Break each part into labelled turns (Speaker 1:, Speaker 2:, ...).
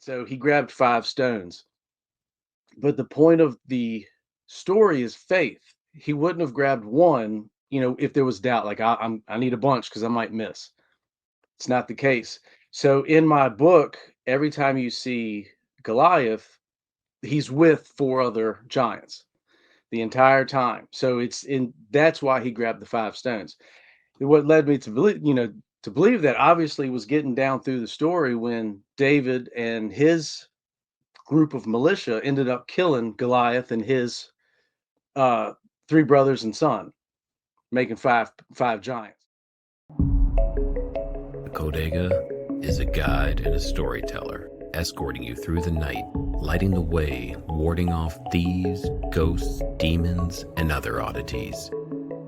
Speaker 1: So he grabbed 5 stones. But the point of the story is faith. He wouldn't have grabbed one, if there was doubt, like I need a bunch because I might miss. It's not the case. So in my book, every time you see Goliath, he's with 4 other giants the entire time. So that's why he grabbed the 5 stones. What led me to believe that obviously was getting down through the story when David and his group of militia ended up killing Goliath and his 3 brothers and son, making five giants.
Speaker 2: The Codega is a guide and a storyteller, escorting you through the night, lighting the way, warding off thieves, ghosts, demons, and other oddities.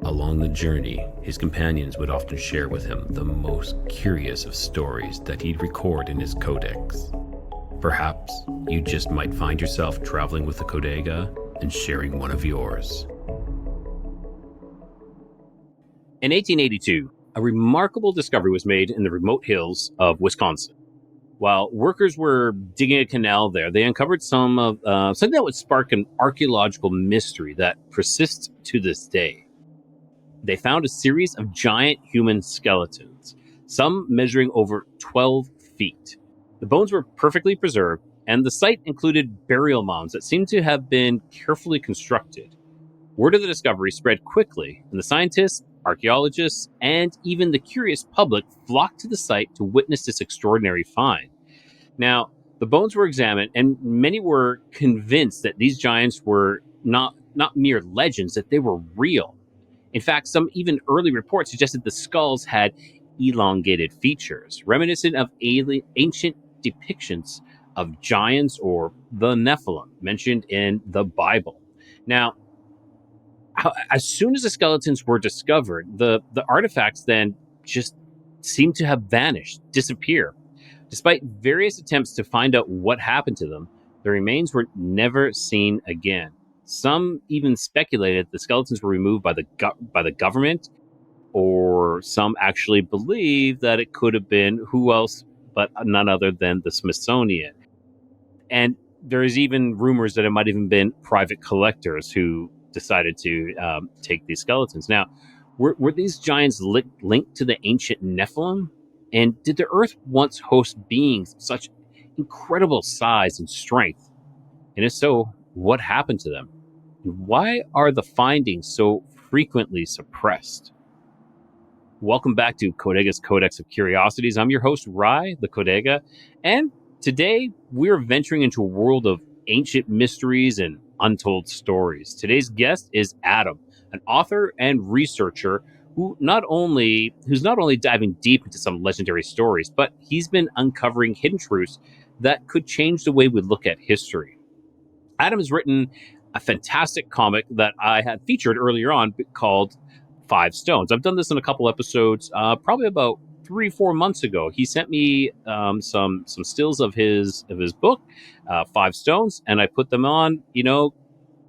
Speaker 2: Along the journey, his companions would often share with him the most curious of stories that he'd record in his Codex. Perhaps you just might find yourself traveling with the Codega and sharing one of yours.
Speaker 3: In 1882, a remarkable discovery was made in the remote hills of Wisconsin. While workers were digging a canal there, they uncovered something that would spark an archaeological mystery that persists to this day. They found a series of giant human skeletons, some measuring over 12 feet. The bones were perfectly preserved, and the site included burial mounds that seemed to have been carefully constructed. Word of the discovery spread quickly, and the scientists, archaeologists, and even the curious public flocked to the site to witness this extraordinary find. Now, the bones were examined, and many were convinced that these giants were not mere legends, that they were real. In fact, some even early reports suggested the skulls had elongated features, reminiscent of ancient depictions of giants or the Nephilim mentioned in the Bible. Now, as soon as the skeletons were discovered, the artifacts then just seemed to have vanished, disappeared. Despite various attempts to find out what happened to them, the remains were never seen again. Some even speculated the skeletons were removed by the government, or some actually believed that it could have been who else but none other than the Smithsonian. And there's even rumors that it might have even been private collectors who decided to take these skeletons. Now, were these giants linked to the ancient Nephilim? And did the Earth once host beings of such incredible size and strength? And if so, what happened to them? And why are the findings so frequently suppressed? Welcome back to Codega's Codex of Curiosities. I'm your host, Rai, the Codega, and today we're venturing into a world of ancient mysteries and untold stories. Today's guest is Adam, an author and researcher who's not only diving deep into some legendary stories, but he's been uncovering hidden truths that could change the way we look at history. Adam has written a fantastic comic that I had featured earlier on called 5 Stones. I've done this in a couple episodes, probably about 3-4 months ago. He sent me some stills of his book, 5 Stones, and I put them on.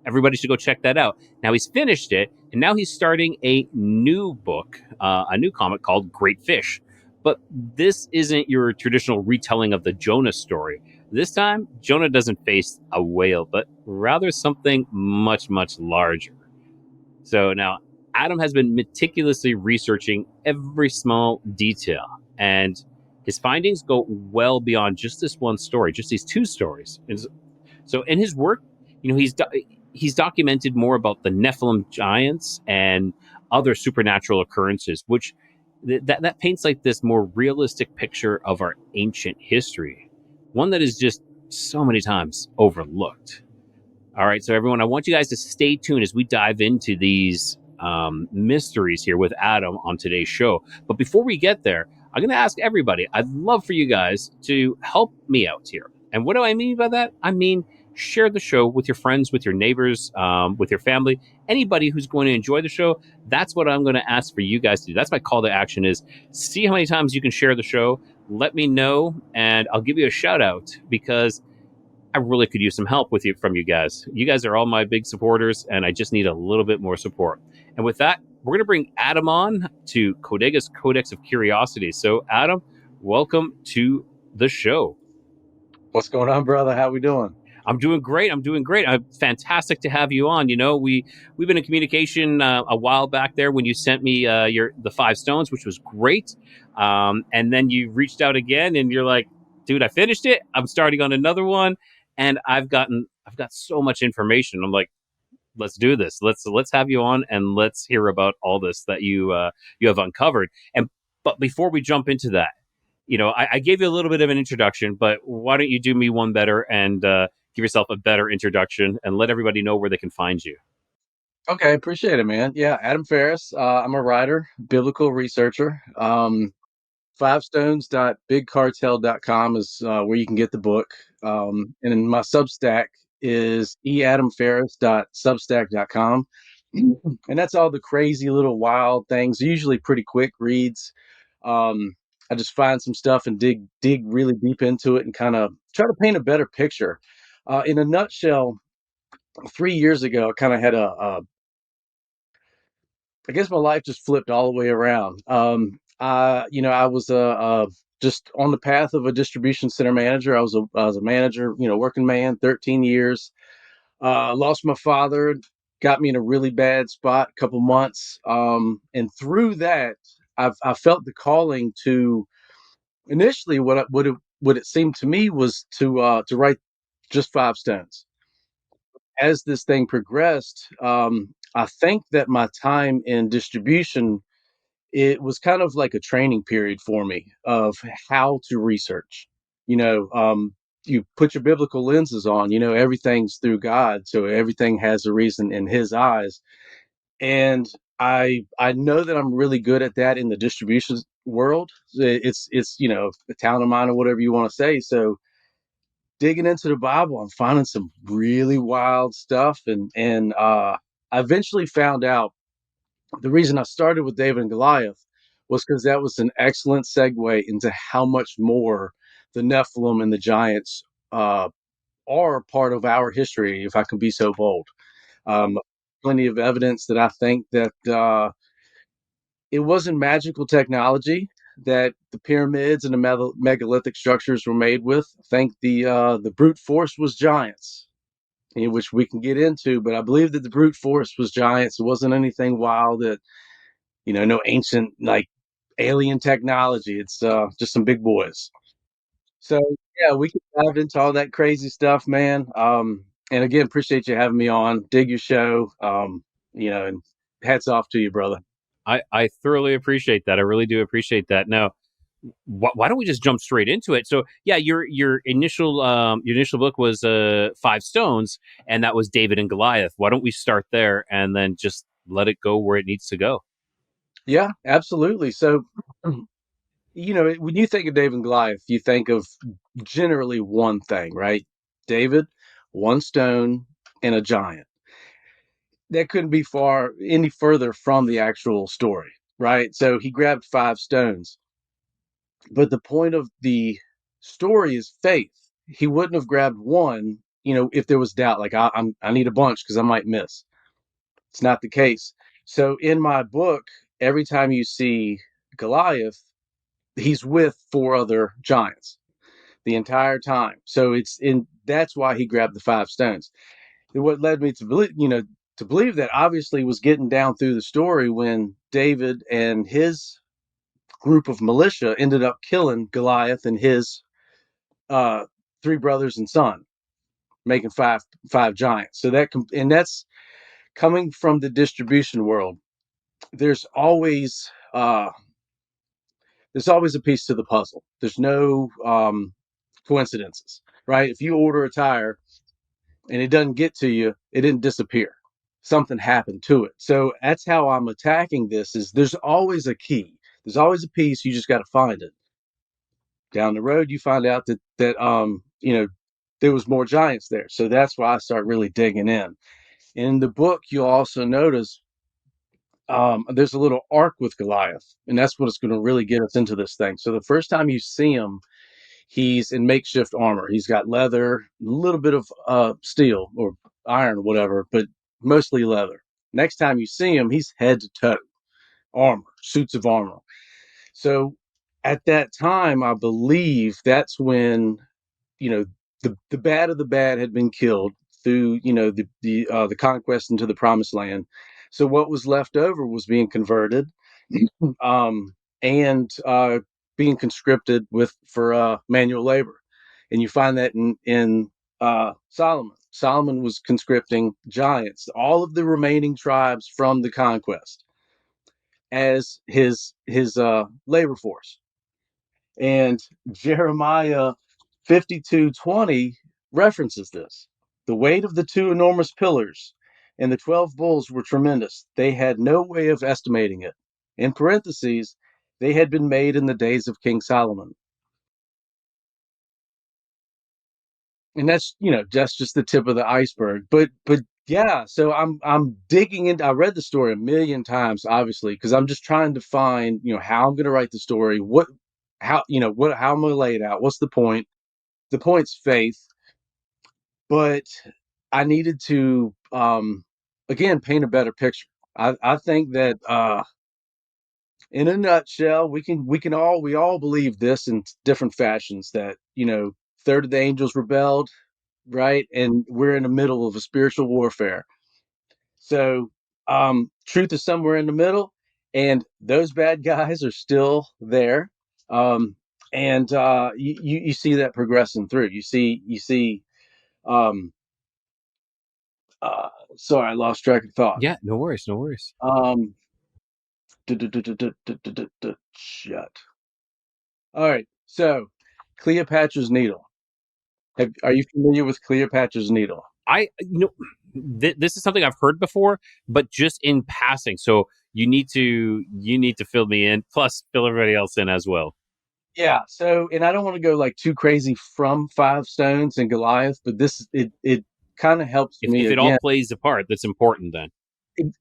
Speaker 3: Everybody should go check that out. Now he's finished it, and now he's starting a new book, a new comic called Great Fish. But this isn't your traditional retelling of the Jonah story. This time, Jonah doesn't face a whale, but rather something much, much larger. So now, Adam has been meticulously researching every small detail, and his findings go well beyond just this one story, just these 2 stories. And so in his work, he's documented more about the Nephilim giants and other supernatural occurrences, which that paints like this more realistic picture of our ancient history, one that is just so many times overlooked. All right, so everyone, I want you guys to stay tuned as we dive into these mysteries here with Adam on today's show. But before we get there, I'm going to ask everybody, I'd love for you guys to help me out here. And what do I mean by that? I mean, share the show with your friends, with your neighbors, with your family, anybody who's going to enjoy the show. That's what I'm going to ask for you guys to do. That's my call to action, is see how many times you can share the show. Let me know, and I'll give you a shout out, because I really could use some help from you guys. You guys are all my big supporters, and I just need a little bit more support. And with that, we're going to bring Adam on to Codega's Codex of Curiosities. So, Adam, welcome to the show.
Speaker 1: What's going on, brother? How we doing?
Speaker 3: I'm doing great. I'm doing great. Fantastic to have you on. You know, we've been in communication a while back there when you sent me the 5 stones, which was great. And then you reached out again, and you're like, "Dude, I finished it. I'm starting on another one, and I've got so much information." I'm like, "Let's do this. Let's have you on, and let's hear about all this that you have uncovered." And but before we jump into that, I gave you a little bit of an introduction, but why don't you do me one better and give yourself a better introduction and let everybody know where they can find you?
Speaker 1: Okay, appreciate it, man. Yeah, Adam Farris. I'm a writer, biblical researcher. Fivestones.bigcartel.com is where you can get the book. And then my Substack is eadamfarris.substack.com. And that's all the crazy little wild things, usually pretty quick reads. Um, I just find some stuff and dig really deep into it and kind of try to paint a better picture. In a nutshell, 3 years ago, I kind of had I guess my life just flipped all the way around. I was just on the path of a distribution center manager. I was a manager, working man, 13 years. Lost my father, got me in a really bad spot, a couple months. And through that, I felt the calling to initially what it seemed to me was to write just 5 stones. As this thing progressed, I think that my time in distribution, it was kind of like a training period for me of how to research. You know, you put your biblical lenses on. Everything's through God, so everything has a reason in His eyes. And I know that I'm really good at that in the distribution world. It's a talent of mine or whatever you want to say. So digging into the Bible, I'm finding some really wild stuff, and I eventually found out the reason I started with David and Goliath was because that was an excellent segue into how much more the Nephilim and the giants uh, are part of our history, if I can be so bold. Um, Plenty of evidence that I think that it wasn't magical technology that the pyramids and the megalithic structures were made with. I think the brute force was giants, which we can get into. But I believe that the brute force was giants. It wasn't anything wild that no ancient like alien technology. It's just some big boys. So yeah, we can dive into all that crazy stuff, man. And again, appreciate you having me on. Dig your show. And hats off to you, brother.
Speaker 3: I thoroughly appreciate that. I really do appreciate that. Now, why don't we just jump straight into it? So, yeah, your initial book was 5 stones, and that was David and Goliath. Why don't we start there and then just let it go where it needs to go?
Speaker 1: Yeah, absolutely. So, when you think of David and Goliath, you think of generally one thing, right? David, one stone, and a giant. That couldn't be far any further from the actual story, right? So he grabbed 5 stones. But the point of the story is faith. He wouldn't have grabbed one, if there was doubt, like I need a bunch because I might miss. It's not the case. So in my book, every time you see Goliath, he's with 4 other giants the entire time. So that's why he grabbed the 5 stones. And what led me to believe that obviously was getting down through the story when David and his group of militia ended up killing Goliath and his uh, 3 brothers and son, making five giants. So that's coming from the distribution world. There's always uh, there's always a piece to the puzzle. There's no coincidences, right? If you order a tire and it doesn't get to you, it didn't disappear. Something happened to it. So that's how I'm attacking this. Is there's always a key. There's always a piece. You just got to find it. Down the road, you find out that there was more giants there. So that's why I start really digging in. In the book, you'll also notice there's a little arc with Goliath, and that's what it's going to really get us into this thing. So the first time you see him, he's in makeshift armor. He's got leather, a little bit of steel or iron or whatever, but mostly leather. Next time you see him, he's head to toe armor, suits of armor. So at that time, I believe that's when, you know, the bad of the bad had been killed through, the conquest into the promised land. So what was left over was being converted, um, and being conscripted for manual labor. And you find that in Solomon. Solomon was conscripting giants, all of the remaining tribes from the conquest, as his labor force. And Jeremiah 52:20 references this. The weight of the two enormous pillars and the 12 bulls were tremendous. They had no way of estimating it. In parentheses, they had been made in the days of King Solomon. And that's just the tip of the iceberg. But yeah, so I'm digging into. I read the story a million times, obviously, because I'm just trying to find, how I'm going to write the story, how I'm going to lay it out, what's the point. The point's faith, but I needed to, again, paint a better picture. I think that, in a nutshell, we all believe this in different fashions, that, third of the angels rebelled, right? And we're in the middle of a spiritual warfare. So, truth is somewhere in the middle, and those bad guys are still there. Um, and you see that progressing through. You see. Um, Sorry, I lost track of thought.
Speaker 3: Yeah, no worries, no worries.
Speaker 1: Um, Shut. All right. So, Cleopatra's Needle. Are you familiar with Cleopatra's Needle?
Speaker 3: This is something I've heard before, but just in passing. So you need to fill me in, plus fill everybody else in as well.
Speaker 1: Yeah. So, and I don't want to go like too crazy from Five Stones and Goliath, but it kind of helps me
Speaker 3: If it all
Speaker 1: again.
Speaker 3: plays a part, that's important then.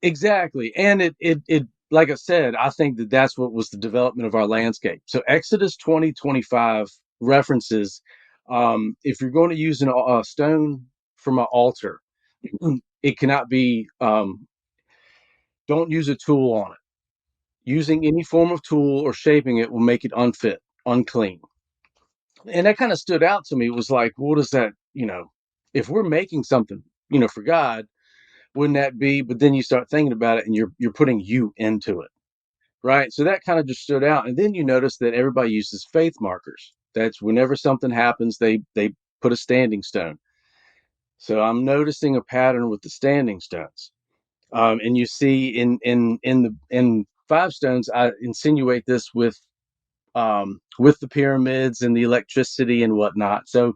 Speaker 1: Exactly. And it like I said, I think that that's what was the development of our landscape. So Exodus 20:25 references, if you're going to use a stone from an altar, it cannot be, don't use a tool on it. Using any form of tool or shaping it will make it unfit, unclean. And that kind of stood out to me. It was like, what is that, if we're making something, for God, wouldn't that be? But then you start thinking about it, and you're putting you into it, right? So that kind of just stood out. And then you notice that everybody uses faith markers. That's whenever something happens, they put a standing stone. So I'm noticing a pattern with the standing stones. And you see in Five Stones, I insinuate this with the pyramids and the electricity and whatnot. So,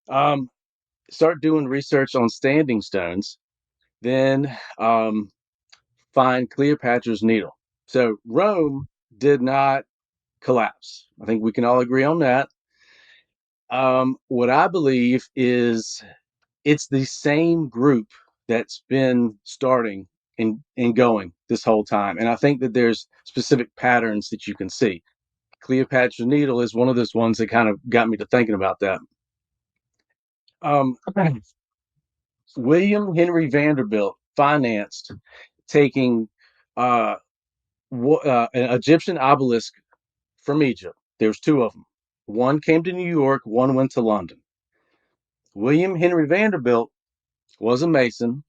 Speaker 1: um, start doing research on standing stones. Then, find Cleopatra's Needle. So Rome did not collapse. I think we can all agree on that. What I believe is it's the same group that's been starting and going this whole time. And I think that there's specific patterns that you can see. Cleopatra's Needle is one of those ones that kind of got me to thinking about that. Um, William Henry Vanderbilt financed taking uh, an Egyptian obelisk from Egypt. There's two of them. One came to New York, one went to London. William Henry Vanderbilt was a Mason.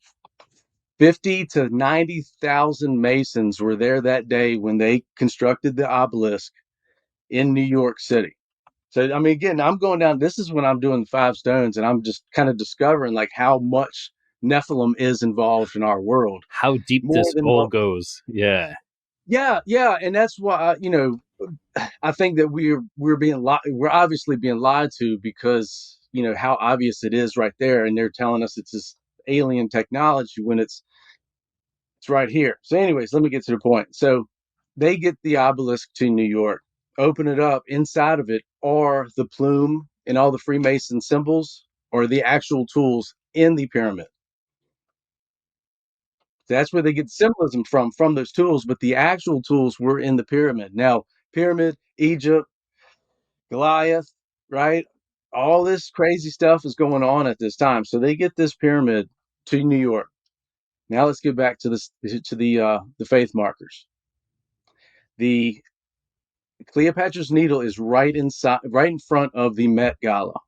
Speaker 1: 50 to 90,000 Masons were there that day when they constructed the obelisk in New York City. So, I mean, again, I'm going down. This is when I'm doing the Five Stones, and I'm just kind of discovering like how much Nephilim is involved in our world,
Speaker 3: How deep
Speaker 1: more
Speaker 3: this
Speaker 1: than
Speaker 3: all
Speaker 1: what.
Speaker 3: goes. Yeah.
Speaker 1: Yeah, yeah, and that's why I think that we're obviously being lied to, because how obvious it is right there, and they're telling us it's this alien technology when it's right here. So, anyways, let me get to the point. So, they get the obelisk to New York, open it up. Inside of it are the plume and all the Freemason symbols, or the actual tools in the pyramid. That's where they get symbolism from those tools, but the actual tools were in the pyramid. Now, pyramid, Egypt, Goliath, right? All this crazy stuff is going on at this time. So they get this pyramid to New York. Now let's get back to the faith markers. The Cleopatra's Needle is right in front of the Met Gala.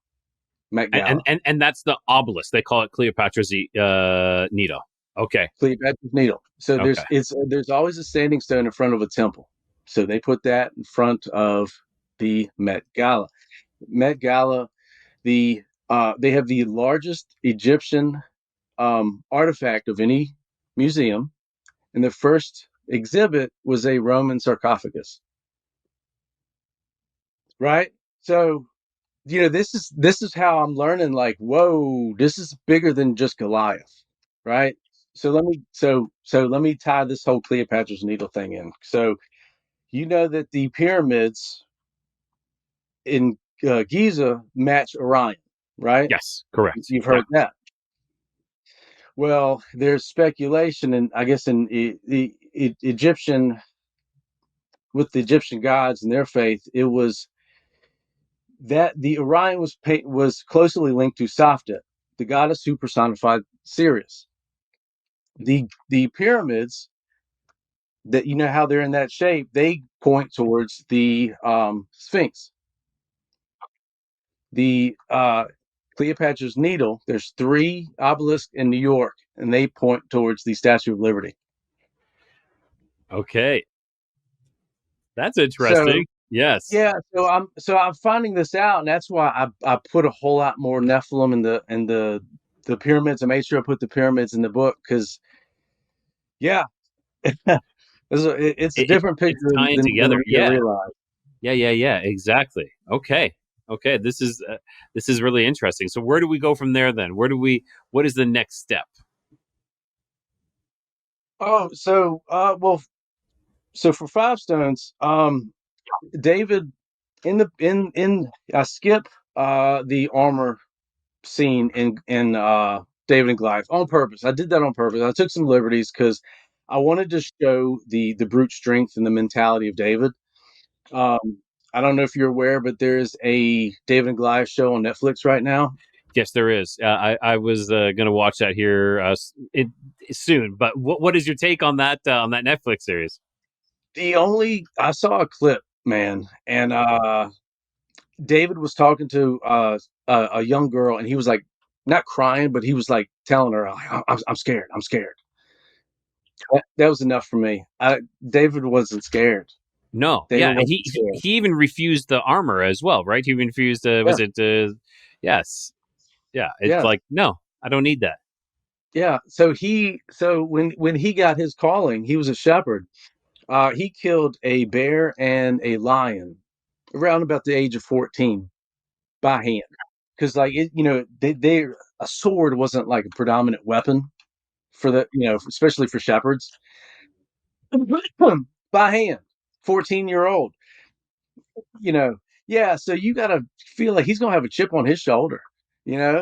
Speaker 1: Met
Speaker 3: And and
Speaker 1: Gala.
Speaker 3: and, and that's the obelisk. They call it Cleopatra's Needle. Okay.
Speaker 1: Cleopatra's Needle. So
Speaker 3: Okay.
Speaker 1: there's always a standing stone in front of a temple. So they put that in front of the Met Gala. Met Gala, they have the largest Egyptian artifact of any museum, and the first exhibit was a Roman sarcophagus. Right? So this is how I'm learning. Like, whoa, this is bigger than just Goliath, right? So let me tie this whole Cleopatra's Needle thing in. So you know that the pyramids in Giza match Orion, right?
Speaker 3: Yes. Correct.
Speaker 1: You've
Speaker 3: Yeah.
Speaker 1: heard that. Well, there's speculation, and I guess in the Egyptian, with the Egyptian gods and their faith, it was that the Orion was closely linked to Saftet, the goddess who personified Sirius. The pyramids, that you know how they're in that shape, they point towards the Sphinx. The Cleopatra's Needle, there's three obelisks in New York, and they point towards the Statue of Liberty.
Speaker 3: Okay. That's
Speaker 1: So
Speaker 3: interesting. Yes.
Speaker 1: yeah, so I'm finding this out, and that's why I put a whole lot more Nephilim in the pyramids. I made sure I put the pyramids in the book because yeah, it's a different
Speaker 3: It's
Speaker 1: picture
Speaker 3: tying
Speaker 1: than
Speaker 3: together.
Speaker 1: we
Speaker 3: Yeah.
Speaker 1: realize.
Speaker 3: Yeah. Yeah. Yeah. Exactly. Okay. Okay. This is really interesting. So where do we go from there then? What is the next step?
Speaker 1: Oh, so for five stones, David in I skip the armor scene in David and Goliath on purpose. I did that on purpose. I took some liberties because I wanted to show the brute strength and the mentality of David. Um, I don't know if you're aware, but there's a David and Goliath show on Netflix right now.
Speaker 3: Yes, there is. I was going to watch that here soon. But what is your take on that Netflix series?
Speaker 1: I saw a clip, man, and David was talking to a young girl, and he was like not crying, but he was like telling her, I'm scared. I'm scared. That was enough for me. David wasn't scared.
Speaker 3: No,
Speaker 1: David
Speaker 3: yeah, and
Speaker 1: wasn't scared.
Speaker 3: he even refused the armor as well, right? He even refused.
Speaker 1: Yeah.
Speaker 3: Was it? Yes, yeah. It's
Speaker 1: Yes.
Speaker 3: like no, I don't need that.
Speaker 1: Yeah. So when he got his calling, he was a shepherd. He killed a bear and a lion around about the age of 14 by hand. Because like they a sword wasn't like a predominant weapon for especially for shepherds. By hand, 14-year-old. You know, yeah. So you gotta feel like he's gonna have a chip on his shoulder.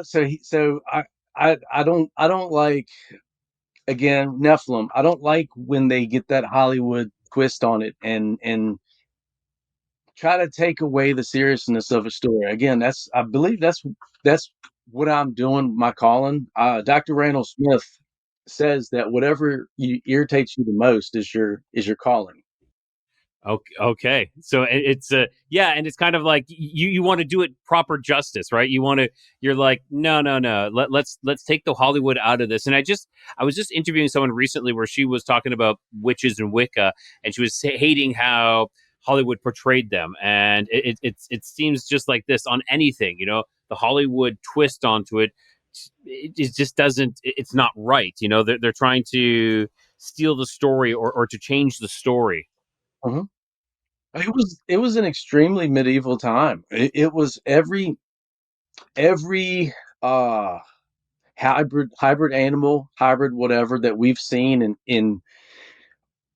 Speaker 1: So I don't like, again, Nephilim. I don't like when they get that Hollywood twist on it and try to take away the seriousness of a story. Again, I believe that's what I'm doing. My calling. Dr. Randall Smith says that whatever irritates you the most is your calling.
Speaker 3: Okay, okay. So it's yeah, and it's kind of like you want to do it proper justice, right? You're like no, no, no. Let's take the Hollywood out of this. And I was just interviewing someone recently where she was talking about witches and Wicca, and she was hating how Hollywood portrayed them, and it seems just like this on anything, the Hollywood twist onto it. It just doesn't. It's not right, They're trying to steal the story or to change the story.
Speaker 1: Mhm. It was an extremely medieval time. It was every uh hybrid animal, hybrid whatever that we've seen in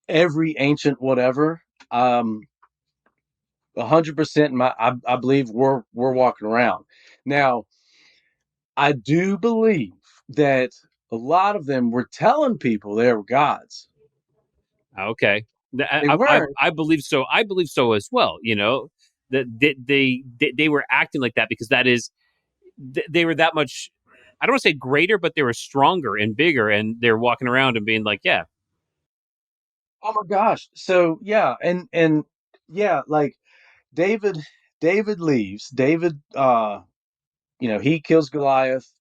Speaker 1: every ancient whatever. 100%. I believe we're walking around now. I do believe that a lot of them were telling people they were gods.
Speaker 3: Okay,
Speaker 1: They weren't.
Speaker 3: I believe so. I believe so as well. That they were acting like that because that is they were that much. I don't want to say greater, but they were stronger and bigger, and they're walking around and being like, yeah,
Speaker 1: Oh my gosh. So yeah, and yeah, like David David leaves. David he kills Goliath.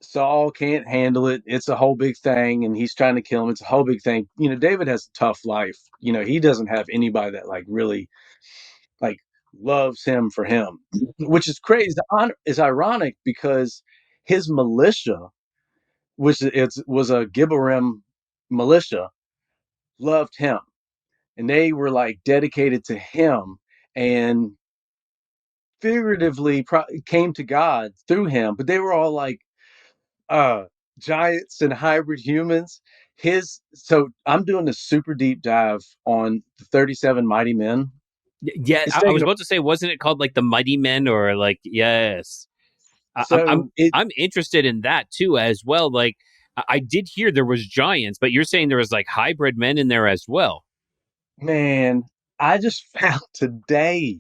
Speaker 1: Saul can't handle it. It's a whole big thing, and he's trying to kill him. It's a whole big thing. David has a tough life. He doesn't have anybody that like really like loves him for him, which is crazy. Is ironic because his militia, which was a Gibborim militia, loved him, and they were like dedicated to him, and figuratively came to God through him. But they were all like uh giants and hybrid humans. So I'm doing a super deep dive on the 37 mighty men.
Speaker 3: Yeah,
Speaker 1: It's
Speaker 3: I was
Speaker 1: taking
Speaker 3: about to say, wasn't it called like the Mighty Men or like yes? I'm
Speaker 1: so it
Speaker 3: I'm interested in that too as well. Like I did hear there was giants, but you're saying there was like hybrid men in there as well.
Speaker 1: Man, I just found today.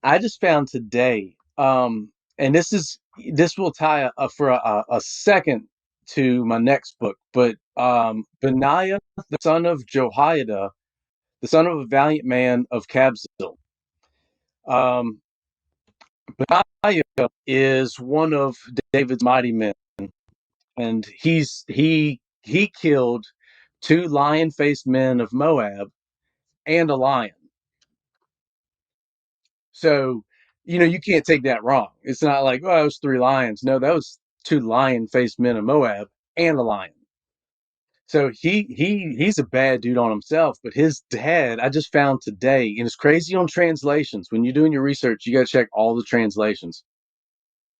Speaker 1: I just found today. And this will tie for a second to my next book. But Benaiah, the son of Jehoiada, the son of a valiant man of Kabzeel. Um, Benaiah is one of David's mighty men, and he killed two lion-faced men of Moab and a lion. So, you can't take that wrong. It's not like, oh, it was three lions. No, that was two lion-faced men of Moab and a lion. So he's a bad dude on himself, but his dad, I just found today, and it's crazy on translations. When you're doing your research, you got to check all the translations.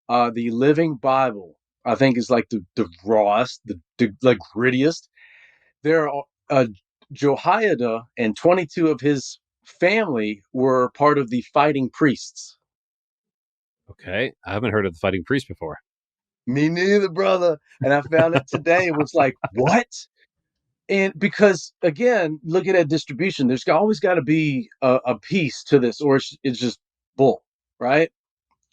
Speaker 1: The Living Bible, I think, is like the rawest, the like grittiest. There are Jehoiada and 22 of his family were part of the fighting priests.
Speaker 3: Okay, I haven't heard of the Fighting Priest before.
Speaker 1: Me neither, brother. And I found it today. It was like, what? And because again, looking at distribution, there's always got to be a piece to this, or it's just bull, right?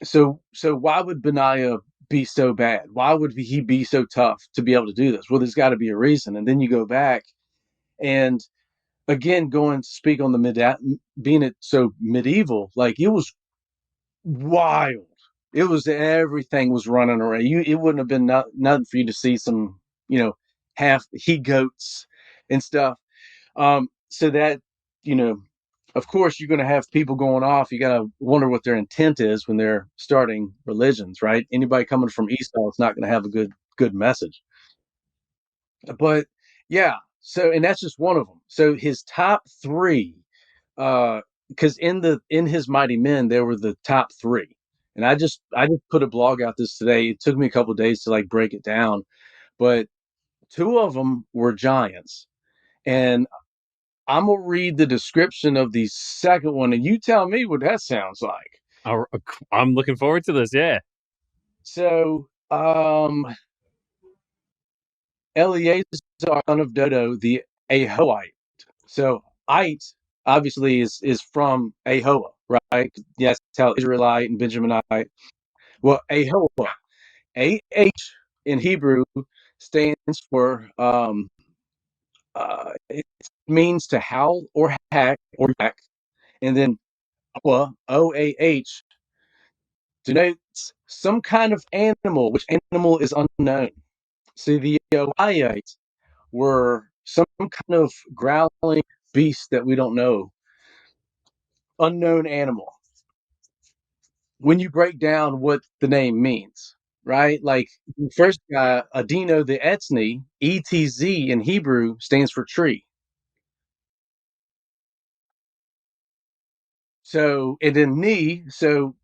Speaker 1: So why would Benaiah be so bad? Why would he be so tough to be able to do this? Well, there's got to be a reason. And then you go back, and again, going to speak on the being it so medieval, like it was wild. It was everything was running around. It wouldn't have been nothing for you to see some, half he goats and stuff. So that, you know, of course, you're going to have people going off. You got to wonder what their intent is when they're starting religions, right? Anybody coming from Esau is not going to have a good message. But yeah, so and that's just one of them. So his top three, because in his mighty men there were the top three, and I just put a blog out this today. It took me a couple of days to like break it down, but two of them were giants, and I'm gonna read the description of the second one, and you tell me what that sounds like.
Speaker 3: I'm looking forward to this. Yeah.
Speaker 1: So, Eleazar, son of Dodo, the Ahoite. So, Ite obviously is from Ahoa, right? Yes, that's how Israelite and Benjaminite. Well, Ahoa, AH in Hebrew stands for it means to howl or hack or hack, and then OAH denotes some kind of animal, which animal is unknown. So the Oaites were some kind of growling beast that we don't know, unknown animal. When you break down what the name means, right? Like the first guy, Adino the Etzni, ETZ in Hebrew stands for tree. So, and then Ni, so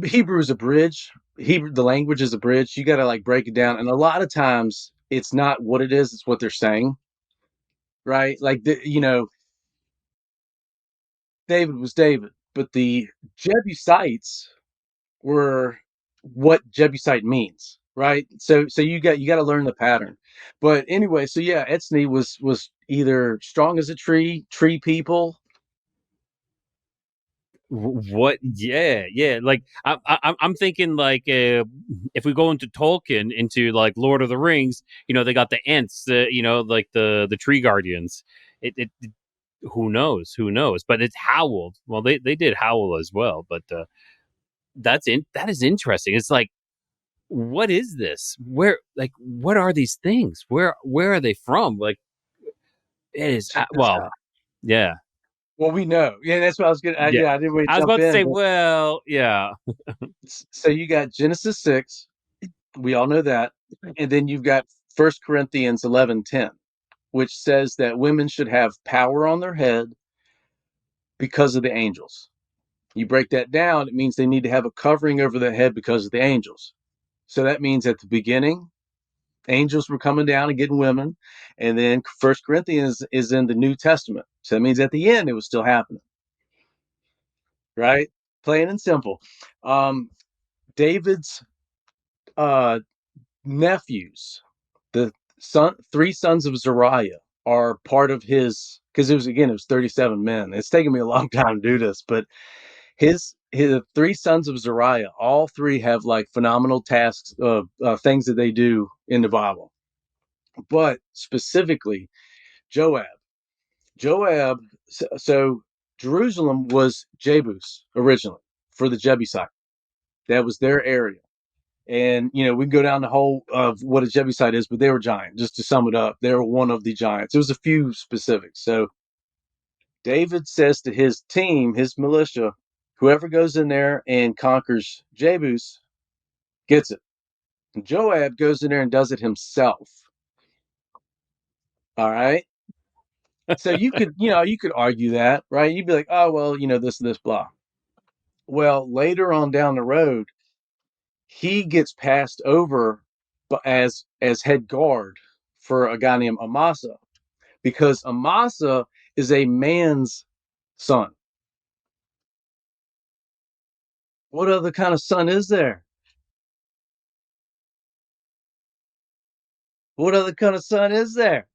Speaker 1: Hebrew is a bridge. Hebrew, the language is a bridge. You got to like break it down, and a lot of times it's not what it is; it's what they're saying, right? Like David was David, but the Jebusites were what Jebusite means, right? So you got to learn the pattern. But anyway, so yeah, Etzni was either strong as a tree people.
Speaker 3: What? Yeah, yeah. Like I'm thinking like if we go into Tolkien, into like Lord of the Rings, they got the Ents, like the tree guardians. It who knows, but it's howled. Well, they did howl as well, but that is interesting. It's like, what is this? Where, like, what are these things? Where are they from? Like, it is,
Speaker 1: Check this
Speaker 3: well,
Speaker 1: out.
Speaker 3: yeah.
Speaker 1: Well, we know. Yeah, that's what I was gonna.
Speaker 3: Yeah.
Speaker 1: Yeah, I didn't really
Speaker 3: I was
Speaker 1: jump
Speaker 3: about to
Speaker 1: in,
Speaker 3: say,
Speaker 1: but
Speaker 3: well, yeah.
Speaker 1: so you got Genesis 6. We all know that, and then you've got First Corinthians 11:10, which says that women should have power on their head because of the angels. You break that down, it means they need to have a covering over their head because of the angels. So that means at the beginning, angels were coming down and getting women, and then First Corinthians is in the New Testament. So that means at the end it was still happening, right? Plain and simple. Um, David's uh, nephews, the three sons of Zariah, are part of his, because it was 37 men. It's taken me a long time to do this, but his three sons of Zariah, all three have like phenomenal tasks of things that they do in the Bible. But specifically, Joab. Joab. So Jerusalem was Jebus originally for the Jebusite. That was their area. And we can go down the whole of what a Jebusite is, but they were giant. Just to sum it up, they were one of the giants. There was a few specifics. So David says to his team, his militia, whoever goes in there and conquers Jebus gets it. And Joab goes in there and does it himself. All right. So you could argue that, right? You'd be like, oh well, this, blah. Well, later on down the road, he gets passed over as head guard for a guy named Amasa, because Amasa is a man's son. What other kind of son is there? What other kind of son is there?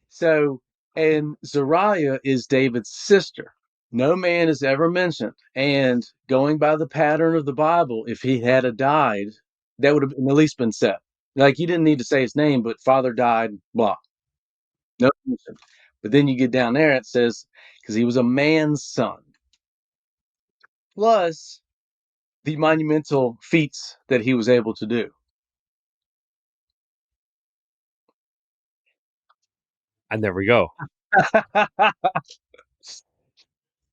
Speaker 1: So, and Zariah is David's sister. No man is ever mentioned. And going by the pattern of the Bible, if he had a died, that would have at least been said. Like, you didn't need to say his name, but father died, blah. No mention. But then you get down there, it says, because he was a man's son. Plus the monumental feats that he was able to do.
Speaker 3: And there we go.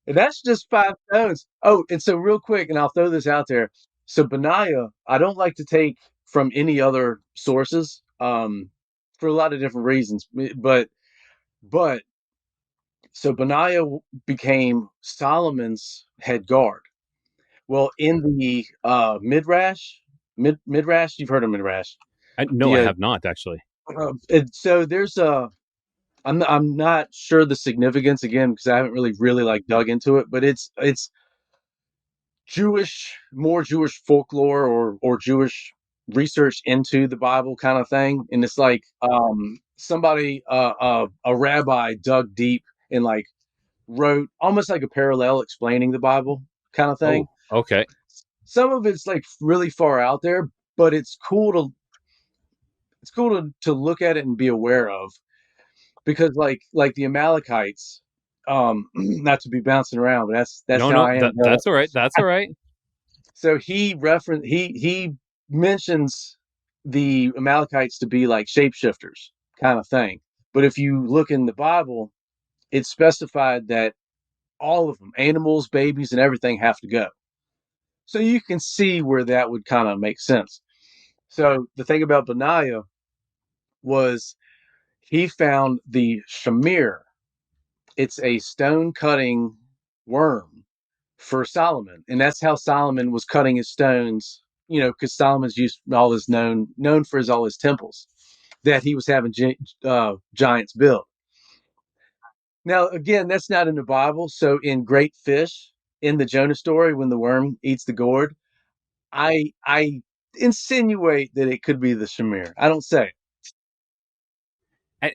Speaker 1: And that's just 5 stones. Oh, and so real quick, and I'll throw this out there. So Benaiah, I don't like to take from any other sources, for a lot of different reasons. But so Benaiah became Solomon's head guard. Well, in the Midrash, you've heard of Midrash.
Speaker 3: No, I
Speaker 1: The
Speaker 3: have not actually.
Speaker 1: and so there's a I'm not sure the significance again because I haven't really like dug into it, but it's more Jewish folklore or Jewish research into the Bible kind of thing. And it's like somebody a rabbi dug deep and like wrote almost like a parallel explaining the Bible kind of thing.
Speaker 3: Oh, okay.
Speaker 1: Some of it's like really far out there, but it's cool to look at it and be aware of, because like the Amalekites, not to be bouncing around, but that's
Speaker 3: No,
Speaker 1: how
Speaker 3: no,
Speaker 1: I am.
Speaker 3: that's all right. That's all right.
Speaker 1: So he mentions the Amalekites to be like shapeshifters kind of thing. But if you look in the Bible, it's specified that all of them, animals, babies, and everything, have to go. So you can see where that would kind of make sense. So the thing about Benaiah was he found the shamir. It's a stone cutting worm for Solomon, and that's how Solomon was cutting his stones. Because Solomon's used all his known for all his temples that he was having giants build. Now, again, that's not in the Bible. So, in Great Fish, in the Jonah story, when the worm eats the gourd, I insinuate that it could be the shamir. I don't say.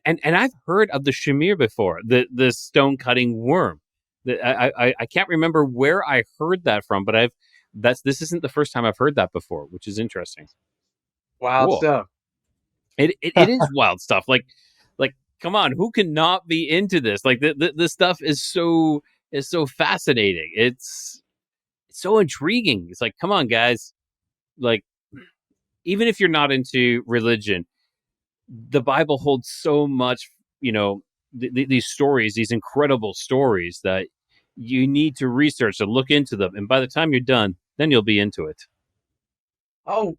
Speaker 3: And I've heard of the shamir before, the stone cutting worm. I can't remember where I heard that from, but this isn't the first time I've heard that before, which is interesting.
Speaker 1: Wild
Speaker 3: Cool.
Speaker 1: stuff.
Speaker 3: It is wild stuff. Like come on, who cannot be into this? Like the stuff is so fascinating. It's so intriguing. It's like, come on, guys. Like, even if you're not into religion, the Bible holds so much, these stories, these incredible stories that you need to research and look into them. And by the time you're done, then you'll be into it.
Speaker 1: Oh,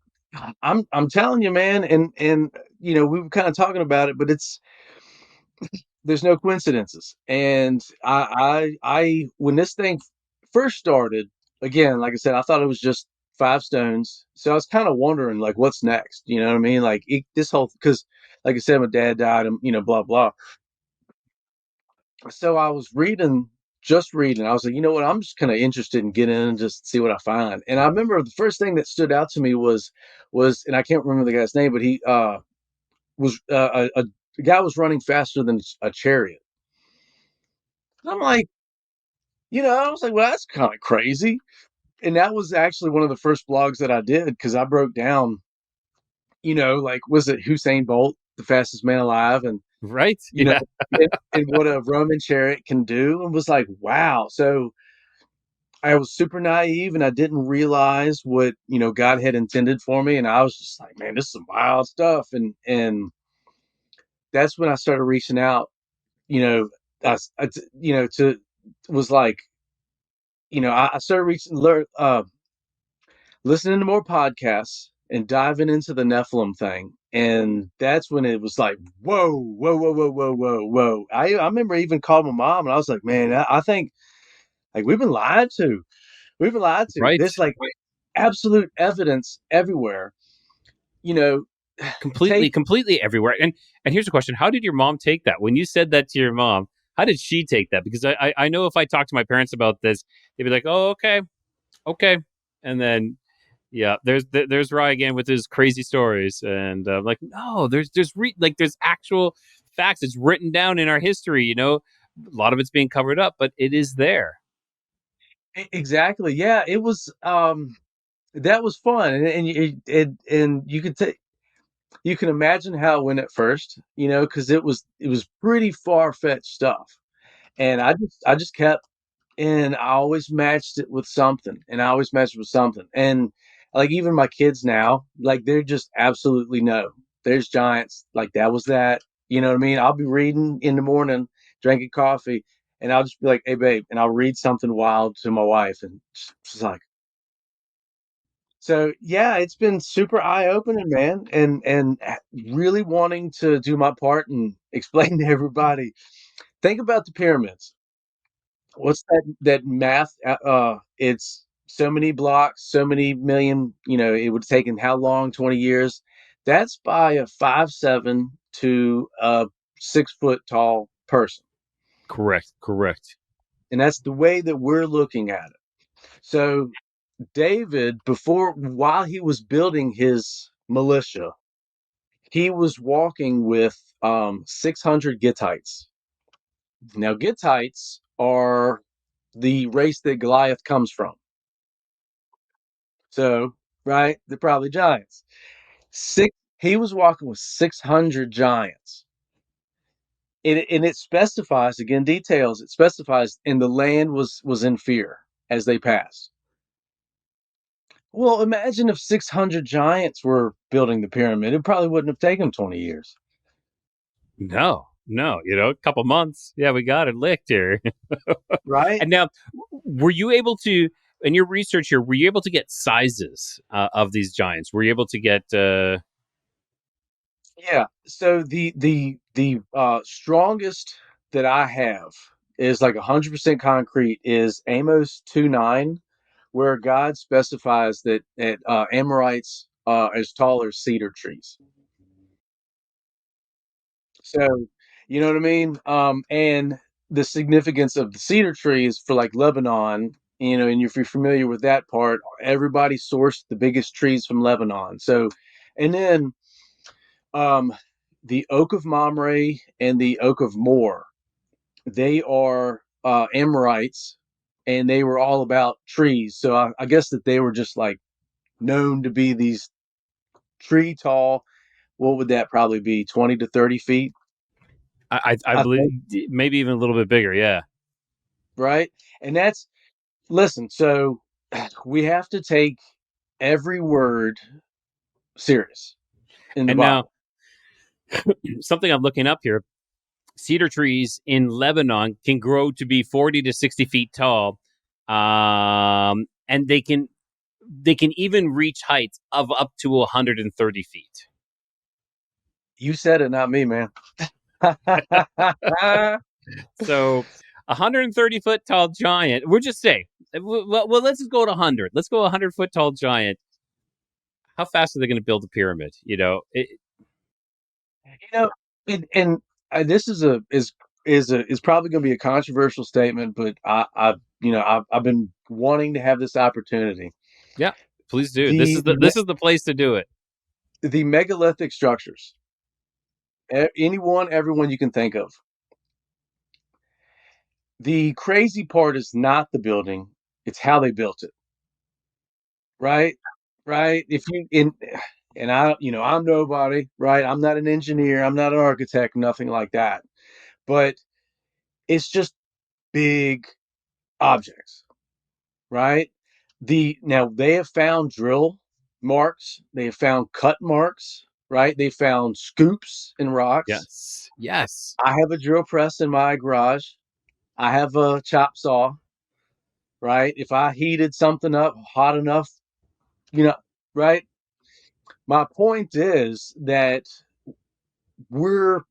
Speaker 1: I'm telling you, man, and we were kind of talking about it, but there's no coincidences. And I when this thing first started, again, like I said, I thought it was just five stones. So I was kind of wondering, like, what's next? You know what I mean? Like this whole, because, like I said, my dad died, and blah blah. So I was just reading. I was like, you know what? I'm just kind of interested in getting in and just see what I find. And I remember the first thing that stood out to me was, and I can't remember the guy's name, but he was the guy was running faster than a chariot. And I'm like, I was like, well, that's kind of crazy. And that was actually one of the first blogs that I did, because I broke down, like, was it Usain Bolt, the fastest man alive, and
Speaker 3: Right?
Speaker 1: you know,
Speaker 3: Yeah.
Speaker 1: and what a Roman chariot can do, and was like, wow. So I was super naive, and I didn't realize what God had intended for me, and I was just like, man, this is some wild stuff, and that's when I started reaching out. You know, to was like, I started listening to more podcasts and diving into the Nephilim thing. And that's when it was like, whoa, whoa, whoa, whoa, whoa, whoa, whoa. I remember even called my mom, and I was like, man, I think, like, we've been lied to. We've been lied to.
Speaker 3: Right.
Speaker 1: There's like absolute evidence everywhere. You know,
Speaker 3: Completely,
Speaker 1: take
Speaker 3: completely everywhere. And here's a question: how did your mom take that when you said that to your mom? How did she take that? Because I know if I talk to my parents about this, they'd be like, "Oh, okay, okay," and then yeah, there's Rye again with his crazy stories, and like, no, there's actual facts. It's written down in our history. A lot of it's being covered up, but it is there.
Speaker 1: exactly. Yeah, it was. That was fun, and you can imagine how it went at first, because it was pretty far fetched stuff, and I just kept, and I always matched it with something, and I always matched it with something, and like, even my kids now, like, they're just absolutely no. There's giants, like, that was that. You know what I mean? I'll be reading in the morning, drinking coffee, and I'll just be like, "Hey, babe," and I'll read something wild to my wife, and she's like, so yeah, it's been super eye opening, man, and really wanting to do my part and explain to everybody. Think about the pyramids. What's that math? It's so many blocks, so many million. It would have taken how long? 20 years. That's by a 5'7" to a 6 foot tall person,
Speaker 3: Correct. Correct.
Speaker 1: and that's the way that we're looking at it. So David, while he was building his militia, he was walking with 600 Gittites. Now, Gittites are the race that Goliath comes from. So, right, they're probably giants. He was walking with 600 giants. And it specifies, again, details. It specifies, and the land was in fear as they passed. Well, imagine if 600 giants were building the pyramid. It probably wouldn't have taken 20 years,
Speaker 3: No, no, a couple months. Yeah, we got it licked here.
Speaker 1: right?
Speaker 3: And now, were you able to, in your research here, were you able to get sizes of these giants? Were you able to get?
Speaker 1: Yeah. So the strongest that I have is like 100% concrete is Amos 2:9, where God specifies that Amorites are as tall as cedar trees. So, you know what I mean? And the significance of the cedar tree is for, like, Lebanon, and if you're familiar with that part, everybody sourced the biggest trees from Lebanon. So, and then um, the oak of Mamre and the oak of Moor, they are Amorites, and they were all about trees. So I guess that they were just, like, known to be these tree tall. What would that probably be? 20 to 30 feet,
Speaker 3: I
Speaker 1: I
Speaker 3: believe
Speaker 1: think,
Speaker 3: maybe even a little bit bigger. Yeah.
Speaker 1: right? And that's, listen. So we have to take every word serious in the
Speaker 3: And now,
Speaker 1: Bible.
Speaker 3: something I'm looking up here: cedar trees in Lebanon can grow to be 40 to 60 feet tall, and they can even reach heights of up to 130 feet.
Speaker 1: You said it, not me, man.
Speaker 3: So, 130-foot tall giant. We're just saying. Well, let's just go to 100. Let's go 100-foot tall giant. How fast are they going to build a pyramid?
Speaker 1: You know, and this is probably going to be a controversial statement, but I've been wanting to have this opportunity.
Speaker 3: Yeah, please do. This
Speaker 1: The
Speaker 3: is the place to do it.
Speaker 1: the megalithic structures, anyone, everyone you can think of. The crazy part is not the building; it's how they built it. Right, right. If you in and I, I'm nobody. Right, I'm not an engineer. I'm not an architect. Nothing like that. But it's just big objects. Right? Now they have found drill marks, they have found cut marks, right? They found scoops in rocks.
Speaker 3: Yes. Yes.
Speaker 1: I have a drill press in my garage. I have a chop saw, right? If I heated something up hot enough, you know, right? My point is that we're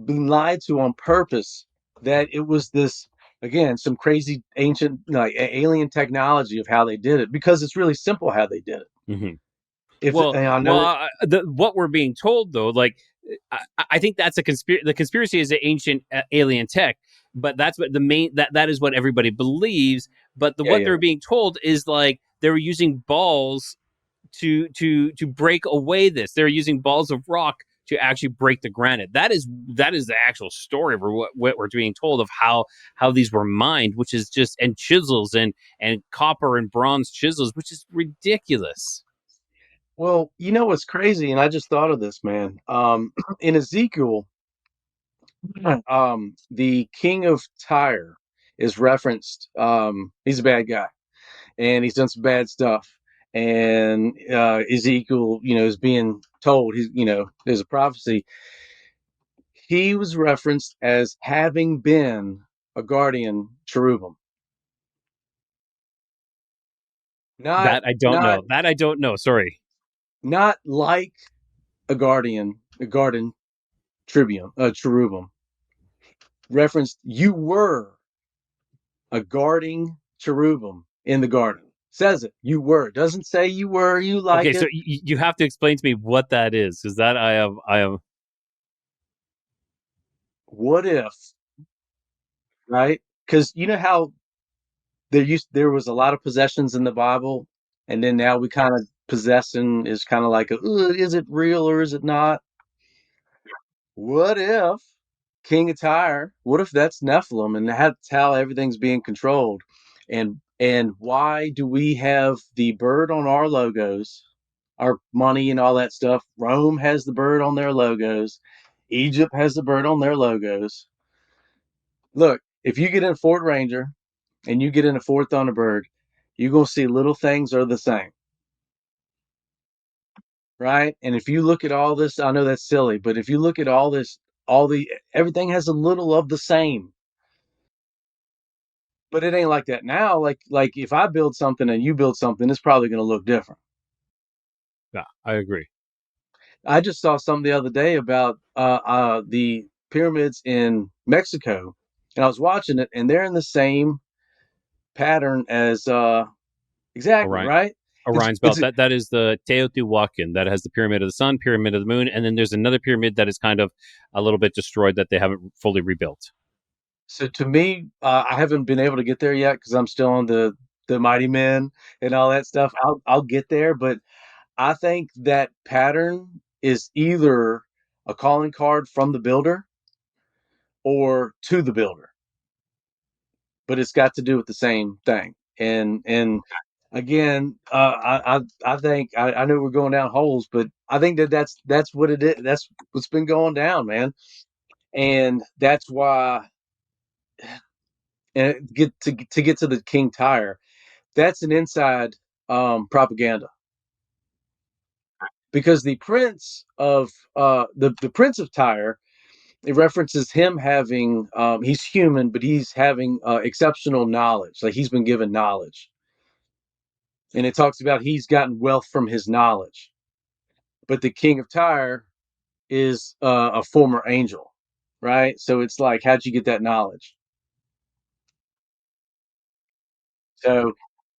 Speaker 1: being lied to on purpose that it was this again some crazy ancient like alien technology of how they did it because it's really simple how they did it.
Speaker 3: Mm-hmm.
Speaker 1: If
Speaker 3: Well,
Speaker 1: and I know
Speaker 3: well, what we're being told though, like I think that's a conspiracy. The conspiracy is the ancient alien tech, but that's what the main that is what everybody believes. But
Speaker 1: yeah,
Speaker 3: what
Speaker 1: yeah.
Speaker 3: they're being told is like they were using balls to break away this. They're using balls of rock to actually break the granite. That is the actual story of what we're being told of how these were mined, which is just and chisels and copper and bronze chisels, which is ridiculous.
Speaker 1: Well, you know what's crazy, and I just thought of this, man. In Ezekiel, the king of Tyre is referenced. He's a bad guy, and he's done some bad stuff. And Ezekiel, is being told there's a prophecy. He was referenced as having been a guardian cherubim, not
Speaker 3: That I don't
Speaker 1: not
Speaker 3: know. That I don't know. Sorry.
Speaker 1: not like a garden tribune, cherubim. Referenced you were a guarding cherubim in the garden. Says it. You were. Doesn't say you were. You like
Speaker 3: Okay, so
Speaker 1: it.
Speaker 3: you have to explain to me what that is, because that I have.
Speaker 1: What if, right? Because you know how there was a lot of possessions in the Bible, and then now we kind of possession is kind of like is it real or is it not? What if King of Tyre? What if that's Nephilim and that's how everything's being controlled? And why do we have the bird on our logos, our money and all that stuff? Rome has the bird on their logos. Egypt has the bird on their logos. Look, if you get in a Ford Ranger and you get in a Ford Thunderbird, you're gonna see little things are the same, right? And if you look at all this, I know that's silly, but if you look at all this, all the everything has a little of the same. But it ain't like that now. Like if I build something and you build something, it's probably gonna look different.
Speaker 3: Yeah, I agree.
Speaker 1: I just saw something the other day about the pyramids in Mexico, and I was watching it, and they're in the same pattern as exactly
Speaker 3: Orion,
Speaker 1: right. It's
Speaker 3: Orion's
Speaker 1: it's
Speaker 3: belt. That is the Teotihuacan. That has the pyramid of the sun, pyramid of the moon, and then there's another pyramid that is kind of a little bit destroyed that they haven't fully rebuilt.
Speaker 1: so to me, I haven't been able to get there yet because I'm still on the Mighty Men and all that stuff. I'll get there, but I think that pattern is either a calling card from the builder or to the builder, but it's got to do with the same thing. And again, I think I know we're going down holes, but I think that's what it is. That's what's been going down, man. And that's why and get to the King Tire. That's an inside propaganda, because the prince of the prince of Tyre, it references him having he's human, but he's having exceptional knowledge, like he's been given knowledge, and it talks about he's gotten wealth from his knowledge. But the king of Tyre is a former angel, right? So it's like, how'd you get that knowledge? So,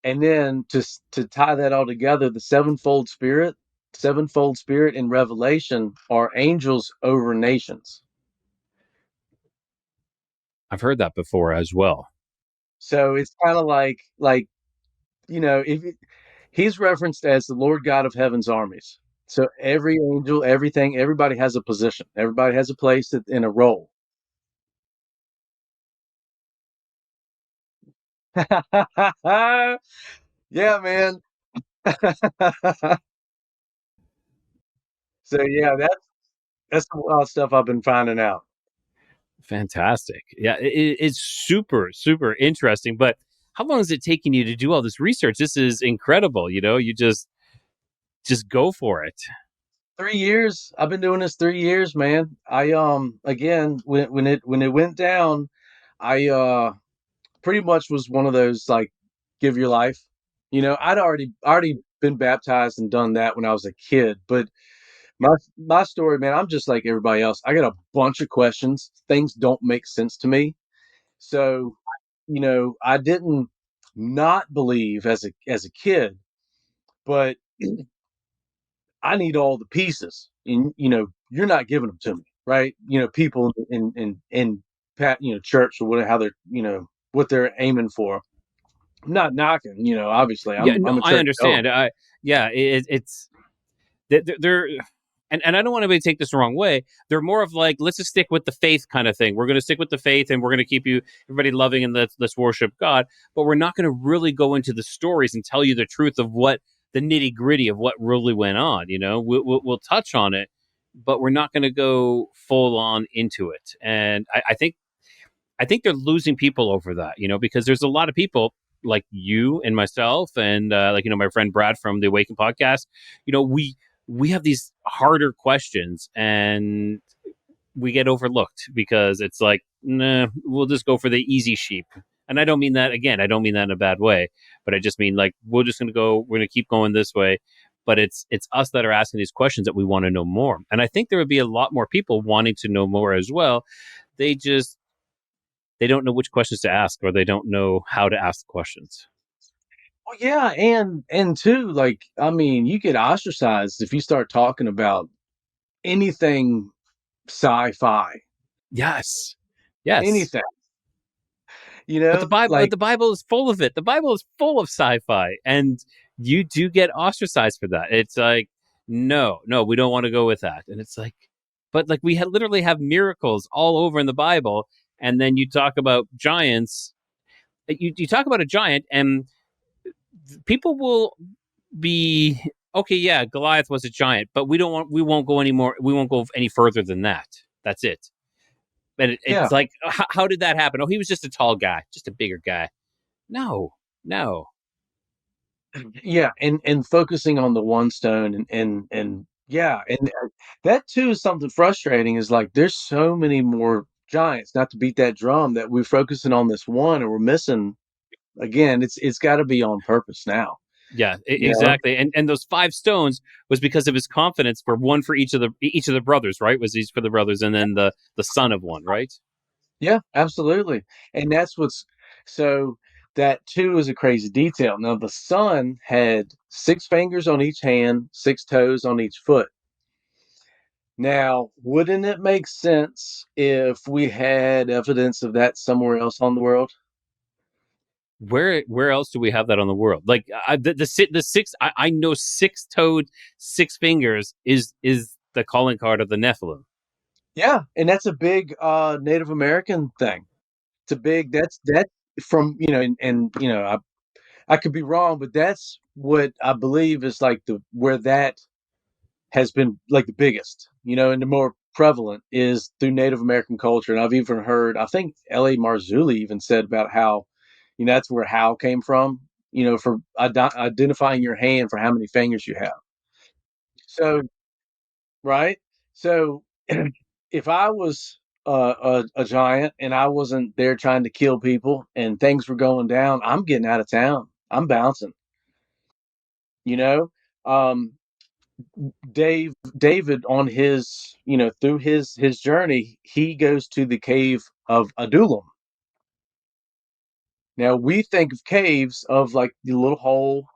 Speaker 1: and then to tie that all together, the sevenfold spirit in Revelation are angels over nations.
Speaker 3: I've heard that before as well.
Speaker 1: So it's kind of like if he's referenced as the Lord God of heaven's armies. So every angel, everything, everybody has a position. Everybody has a place in a role. Yeah, man. So yeah, that's a lot of stuff I've been finding out.
Speaker 3: Fantastic. Yeah, it's super, super interesting. But how long is it taking you to do all this research? This is incredible. You just go for it.
Speaker 1: 3 years. I've been doing this 3 years, man. I again when it went down, I pretty much was one of those like give your life. I'd already been baptized and done that when I was a kid, but my story, man, I'm just like everybody else. I got a bunch of questions. Things don't make sense to me. So, I didn't not believe as a kid, but I need all the pieces. And you're not giving them to me, right? People in church or whatever, how they're what they're aiming for. I'm not knocking, obviously.
Speaker 3: Yeah,
Speaker 1: I'm
Speaker 3: no,
Speaker 1: a
Speaker 3: I
Speaker 1: church goer.
Speaker 3: understand. Yeah, it's they're and I don't want anybody to take this the wrong way. They're more of like, let's just stick with the faith kind of thing. We're going to stick with the faith, and we're going to keep everybody loving, and let's worship God. But we're not going to really go into the stories and tell you the truth of what the nitty gritty of what really went on. We'll touch on it, but we're not going to go full on into it. And I think they're losing people over that, because there's a lot of people like you and myself and my friend Brad from the Awaken podcast. We have these harder questions and we get overlooked because it's like, nah, we'll just go for the easy sheep. And I don't mean that again. I don't mean that in a bad way, but I just mean like we're just gonna go. We're gonna keep going this way. But it's us that are asking these questions that we want to know more. And I think there would be a lot more people wanting to know more as well. They just they don't know which questions to ask or they don't know how to ask the questions.
Speaker 1: Well, yeah, and too, like, I mean, you get ostracized if you start talking about anything sci-fi,
Speaker 3: Yes. Yes.
Speaker 1: anything,
Speaker 3: But
Speaker 1: like,
Speaker 3: the Bible is full of it. The Bible is full of sci-fi, and you do get ostracized for that. It's like, no, no, we don't want to go with that. And it's like, but like literally have miracles all over in the Bible, and then you talk about giants. You talk about a giant, and people will be okay. Yeah, Goliath was a giant, but we won't go anymore. We won't go any further than that. That's it. And it's
Speaker 1: yeah,
Speaker 3: like, how did that happen? Oh, he was just a tall guy, just a bigger guy. No, no.
Speaker 1: yeah, and focusing on the one stone and yeah, and that too is something frustrating. Is like there's so many more giants. Not to beat that drum, that we're focusing on this one and we're missing. Again, it's got to be on purpose now.
Speaker 3: Yeah,
Speaker 1: You know?
Speaker 3: exactly. And those 5 stones was because of his confidence for one for each of the brothers, right? Was these for the brothers, and then the son of one, right?
Speaker 1: Yeah, absolutely. And that's what's so that too is a crazy detail. Now the son had 6 fingers on each hand, 6 toes on each foot. Now, wouldn't it make sense if we had evidence of that somewhere else on the world?
Speaker 3: Where else do we have that on the world? Like the six, I know 6-toed, 6 fingers is the calling card of the Nephilim.
Speaker 1: Yeah, and that's a big Native American thing. It's a big that's from and I could be wrong, but that's what I believe is like the where that has been like the biggest, and the more prevalent is through Native American culture. And I've even heard, I think L.A. Marzulli even said about how, that's where How came from. for identifying your hand for how many fingers you have. So, right? So, if I was a giant and I wasn't there trying to kill people and things were going down, I'm getting out of town. I'm bouncing. You know, um, David on his through his journey, he goes to the cave of Adullam. Now we think of caves of like the little hole,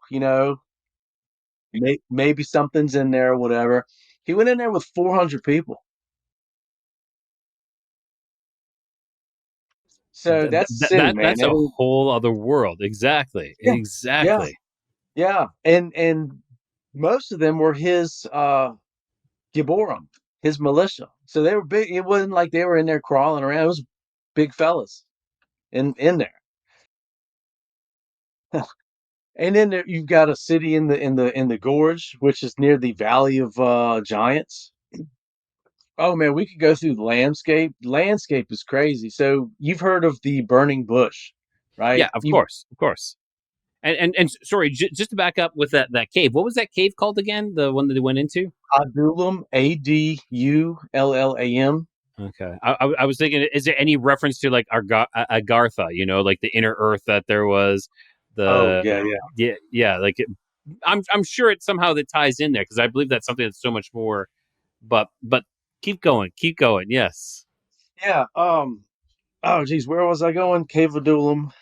Speaker 1: maybe something's in there or whatever. He went in there with 400 people. So that's the city, man.
Speaker 3: That's a whole other world. Exactly.
Speaker 1: Yeah, yeah,
Speaker 3: Exactly.
Speaker 1: yeah. And most of them were his Gibborim, his militia. So they were big. It wasn't like they were in there crawling around. It was big fellas in there. And then you've got a city in the gorge, which is near the Valley of Giants. Oh man, we could go through the landscape. Landscape is crazy. So you've heard of the burning bush, right?
Speaker 3: Yeah, of
Speaker 1: You
Speaker 3: course, of course. And sorry, just to back up with that cave. What was that cave called again? The one that they went into?
Speaker 1: Adullam, Adullam.
Speaker 3: Okay, I was thinking, is there any reference to like Agartha? Like the inner Earth that there was.
Speaker 1: Oh
Speaker 3: The
Speaker 1: yeah, yeah,
Speaker 3: yeah. Like I'm sure it somehow that ties in there because I believe that's something that's so much more. But keep going, keep going. Yes.
Speaker 1: yeah. Oh geez, where was I going? Cave of Adullam.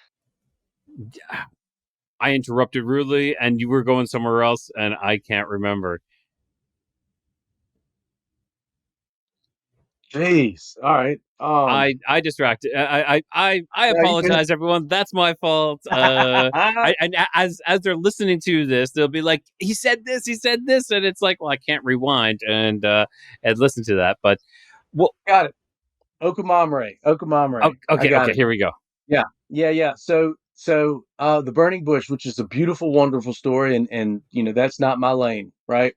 Speaker 3: I interrupted rudely, and you were going somewhere else, and I can't remember.
Speaker 1: Jeez. All right.
Speaker 3: I distracted. I
Speaker 1: Yeah, you good.
Speaker 3: apologize, everyone. That's my fault. And as they're listening to this, they'll be like, he said this, and it's like, well, I can't rewind and listen to that. But well,
Speaker 1: Got it. Okamamre. Okamamre. I
Speaker 3: okay,
Speaker 1: got
Speaker 3: okay.
Speaker 1: it.
Speaker 3: Here we go.
Speaker 1: Yeah. Yeah, yeah. So the burning bush, which is a beautiful, wonderful story, and that's not my lane, right?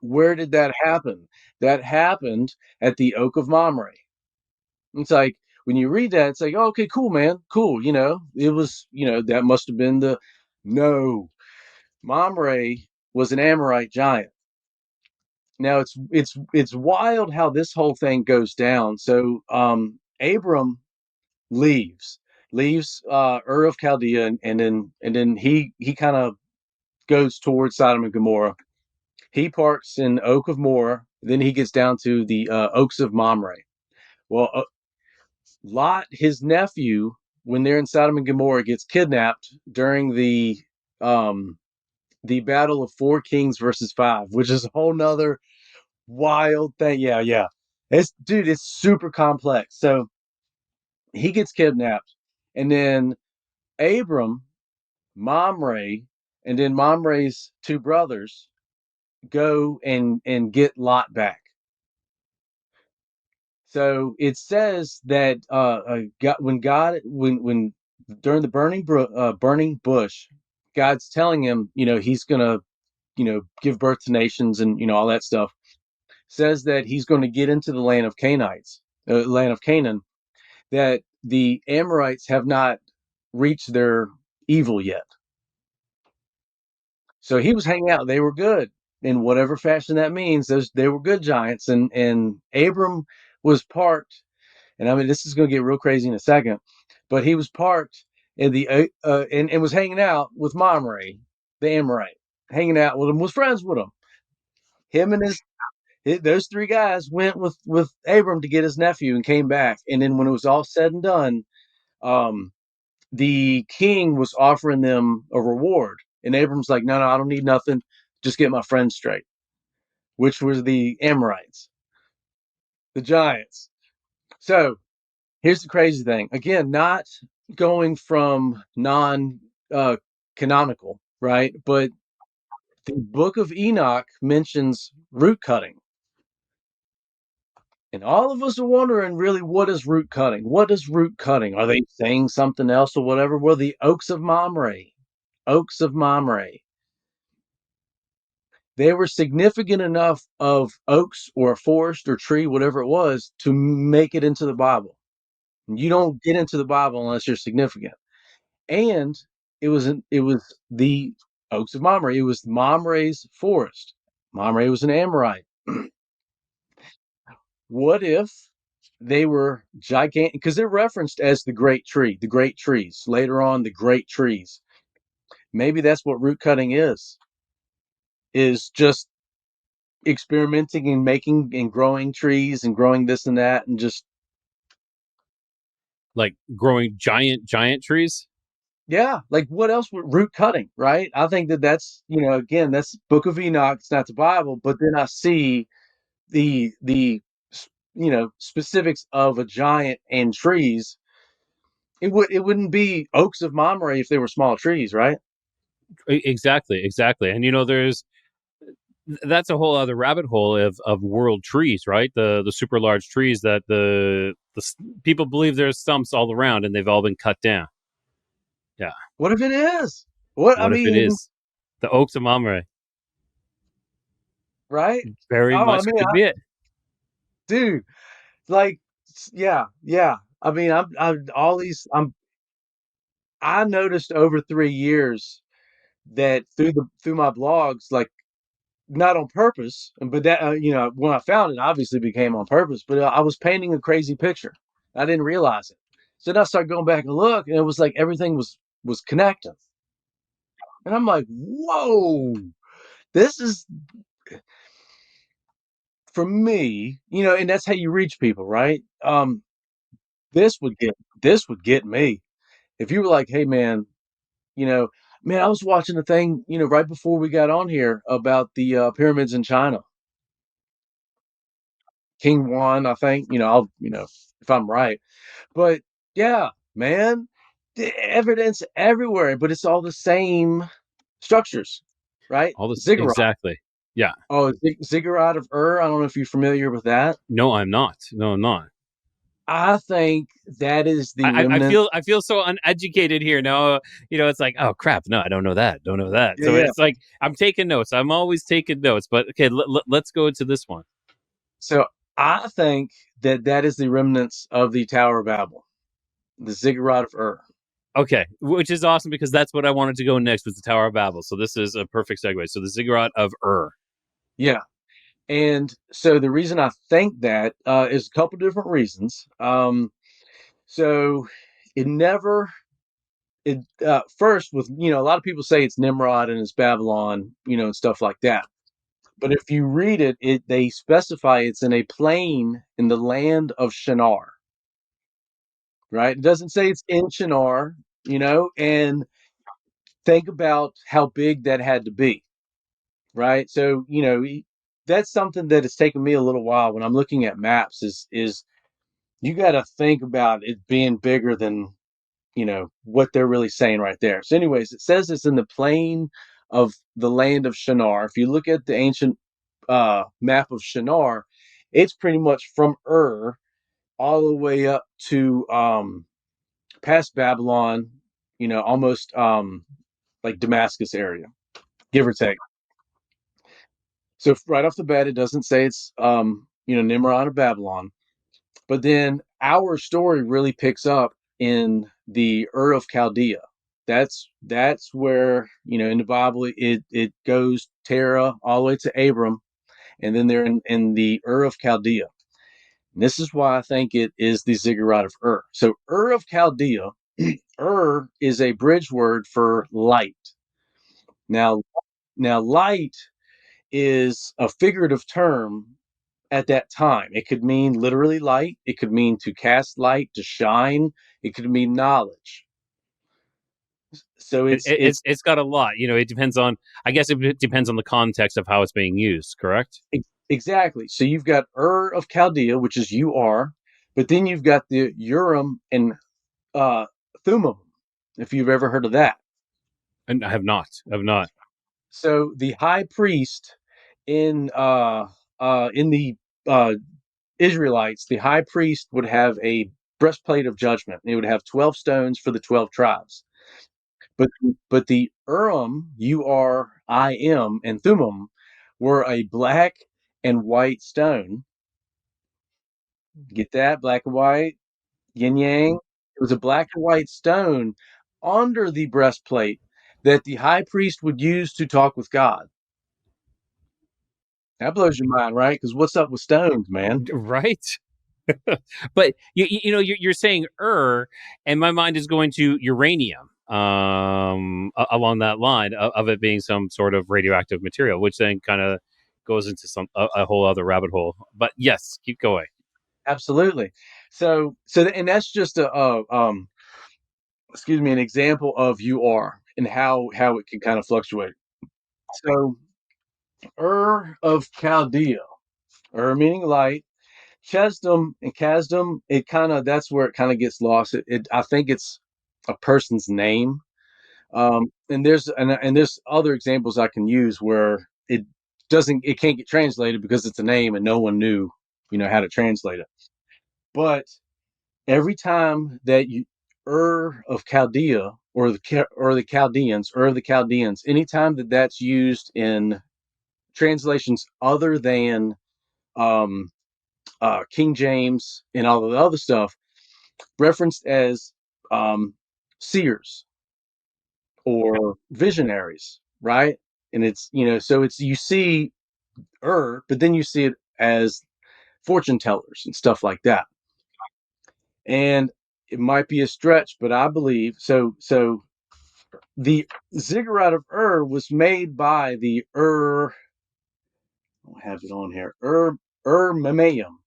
Speaker 1: Where did that happen? That happened at the Oak of Mamre. It's like when you read that, it's like, oh, okay, cool, man, cool. It was, that must have been the no. Mamre was an Amorite giant. Now it's wild how this whole thing goes down. So Abram leaves Ur of Chaldea, and then he kind of goes towards Sodom and Gomorrah. He parks in Oak of Moreh. Then he gets down to the Oaks of Mamre. Well, Lot, his nephew, when they're in Sodom and Gomorrah, gets kidnapped during the battle of 4 kings versus 5, which is a whole nother wild thing. Yeah, yeah. It's super complex. So he gets kidnapped, and then Abram, Mamre, and then Mamre's two brothers go and get Lot back. So it says that when during the burning bush, God's telling him, he's gonna, give birth to nations and all that stuff. Says that he's going to get into the land of Canaan, that the Amorites have not reached their evil yet. So he was hanging out. They were good in whatever fashion that means. They were good giants, and Abram was parked. And I mean, this is going to get real crazy in a second, but he was parked in the and was hanging out with Mamre, the Amorite, hanging out with him, was friends with him. Him and those three guys went with Abram to get his nephew and came back. And then when it was all said and done, um, the king was offering them a reward, and Abram's like, no, I don't need nothing. Just get my friends straight, which was the Amorites, the giants. So here's the crazy thing. Again, not going from non canonical, right? But the book of Enoch mentions root cutting. And all of us are wondering, really, what is root cutting? What is root cutting? Are they saying something else or whatever? Well, the oaks of Mamre, they were significant enough of oaks or a forest or tree, whatever it was, to make it into the Bible. You don't get into the Bible unless you're significant. And it was the Oaks of Mamre. It was Mamre's forest. Mamre was an Amorite. What if they were gigantic? Because they're referenced as the great tree, the great trees. Later on, the great trees. Maybe that's what root cutting is just experimenting and making and growing trees and growing this and that and just
Speaker 3: Like growing giant trees.
Speaker 1: yeah, like what else would root cutting, right? I think that's, again, that's Book of Enoch, it's not the Bible, but then I see the specifics of a giant and trees. It wouldn't be Oaks of Mamre if they were small trees, right?
Speaker 3: Exactly. And that's a whole other rabbit hole of world trees, right? The super large trees that people believe there's stumps all around and they've all been cut down. Yeah.
Speaker 1: What if it is? What I
Speaker 3: What if it
Speaker 1: mean,
Speaker 3: is the Oaks of Mamre?
Speaker 1: right?
Speaker 3: Very
Speaker 1: Oh, I
Speaker 3: much
Speaker 1: mean,
Speaker 3: could be it.
Speaker 1: dude, like, yeah, yeah. I mean, I'm all these. I noticed over 3 years that through my blogs, like not on purpose, but that when I found it, obviously became on purpose. But I was painting a crazy picture. I didn't realize it. So then I started going back and look, and it was like everything was connected. And I'm like, whoa, this is for me, and that's how you reach people, right? This would get this would get me if you were like, hey man, you know, man, I was watching a thing, right before we got on here about the pyramids in China. King Juan, I think, I'll, if I'm right. But yeah, man, the evidence everywhere, but it's all the same structures, right?
Speaker 3: All this
Speaker 1: Ziggurat.
Speaker 3: exactly. Yeah.
Speaker 1: Oh, Ziggurat of Ur. I don't know if you're familiar with that.
Speaker 3: No, I'm not. No, I'm not.
Speaker 1: I think that is the
Speaker 3: I
Speaker 1: remnant.
Speaker 3: feel so uneducated here now. It's like, oh crap, no, I don't know that, don't know that.
Speaker 1: Yeah,
Speaker 3: So
Speaker 1: yeah.
Speaker 3: it's like I'm taking notes. I'm always taking notes. But okay, let's go into this one.
Speaker 1: So I think that is the remnants of the Tower of Babel, the Ziggurat of Ur.
Speaker 3: Okay, which is awesome because that's what I wanted to go next with the Tower of Babel. So this is a perfect segue. So the Ziggurat of Ur.
Speaker 1: Yeah. And so the reason I think that is a couple different reasons. So it never, it first with, a lot of people say it's Nimrod and it's Babylon, and stuff like that. But if you read it, they specify it's in a plain in the land of Shinar, right? It doesn't say it's in Shinar, and think about how big that had to be, right? So, that's something that has taken me a little while when I'm looking at maps is you got to think about it being bigger than, what they're really saying right there. So anyways, it says it's in the plain of the land of Shinar. If you look at the ancient map of Shinar, it's pretty much from Ur all the way up to past Babylon, almost like Damascus area, give or take. So right off the bat, it doesn't say it's Nimrod or Babylon, but then our story really picks up in the Ur of Chaldea. That's where in the Bible it goes Terah all the way to Abram, and then they're in the Ur of Chaldea. And this is why I think it is the Ziggurat of Ur. So Ur of Chaldea, Ur is a bridge word for light. Now, light is a figurative term at that time. It could mean literally light, it could mean to cast light, to shine, it could mean knowledge. So
Speaker 3: It's got a lot. It depends on. I guess it depends on the context of how it's being used. Correct.
Speaker 1: exactly. So you've got Ur of Chaldea, which is UR, but then you've got the Urim and Thummim, if you've ever heard of that.
Speaker 3: And I have not. I have not.
Speaker 1: So the high priest in the uh, Israelites, the high priest would have a breastplate of judgment. It would have 12 stones for the 12 tribes. But the Urim, Urim, and Thummim were a black and white stone. Get that? Black and white, yin yang. It was a black and white stone under the breastplate that the high priest would use to talk with God. That blows your mind, right? Because what's up with stones, man?
Speaker 3: Right. But you're saying and my mind is going to uranium, along that line of it being some sort of radioactive material, which then kind of goes into a whole other rabbit hole. But yes, keep going.
Speaker 1: Absolutely. And that's just excuse me, an example of UR and how it can kind of fluctuate. So of Chaldea, meaning light, Chesdom and Chasdom, it kind of that's where it kind of gets lost. I think it's a person's name. And there's other examples I can use where it can't get translated because it's a name and no one knew, how to translate it. But every time that you of Chaldea or the Chaldeans, anytime that's used in translations other than um, King James and all of the other stuff, referenced as seers or visionaries, right? And it's so it's you see but then you see it as fortune tellers and stuff like that. And it might be a stretch, but I believe so. So the ziggurat of was made by the I have it on here. Mamaeum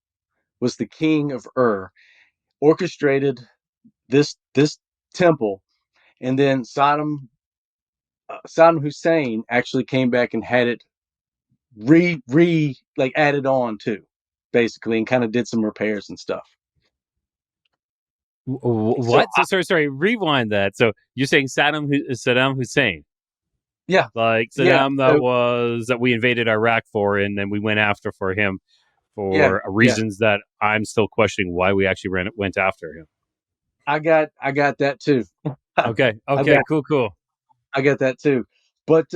Speaker 1: was the king of orchestrated this temple, and then Saddam Hussein actually came back and had it like added on to, basically, and kind of did some repairs and stuff. So
Speaker 3: What? So, sorry. Rewind that. So you're saying Saddam Hussein,
Speaker 1: yeah,
Speaker 3: like
Speaker 1: yeah,
Speaker 3: Saddam that we invaded Iraq for, and then we went after for him
Speaker 1: yeah,
Speaker 3: for
Speaker 1: yeah.
Speaker 3: reasons that I'm still questioning why we actually went after him.
Speaker 1: I got that too.
Speaker 3: Okay.
Speaker 1: I
Speaker 3: Okay.
Speaker 1: got
Speaker 3: Cool.
Speaker 1: I got that too. But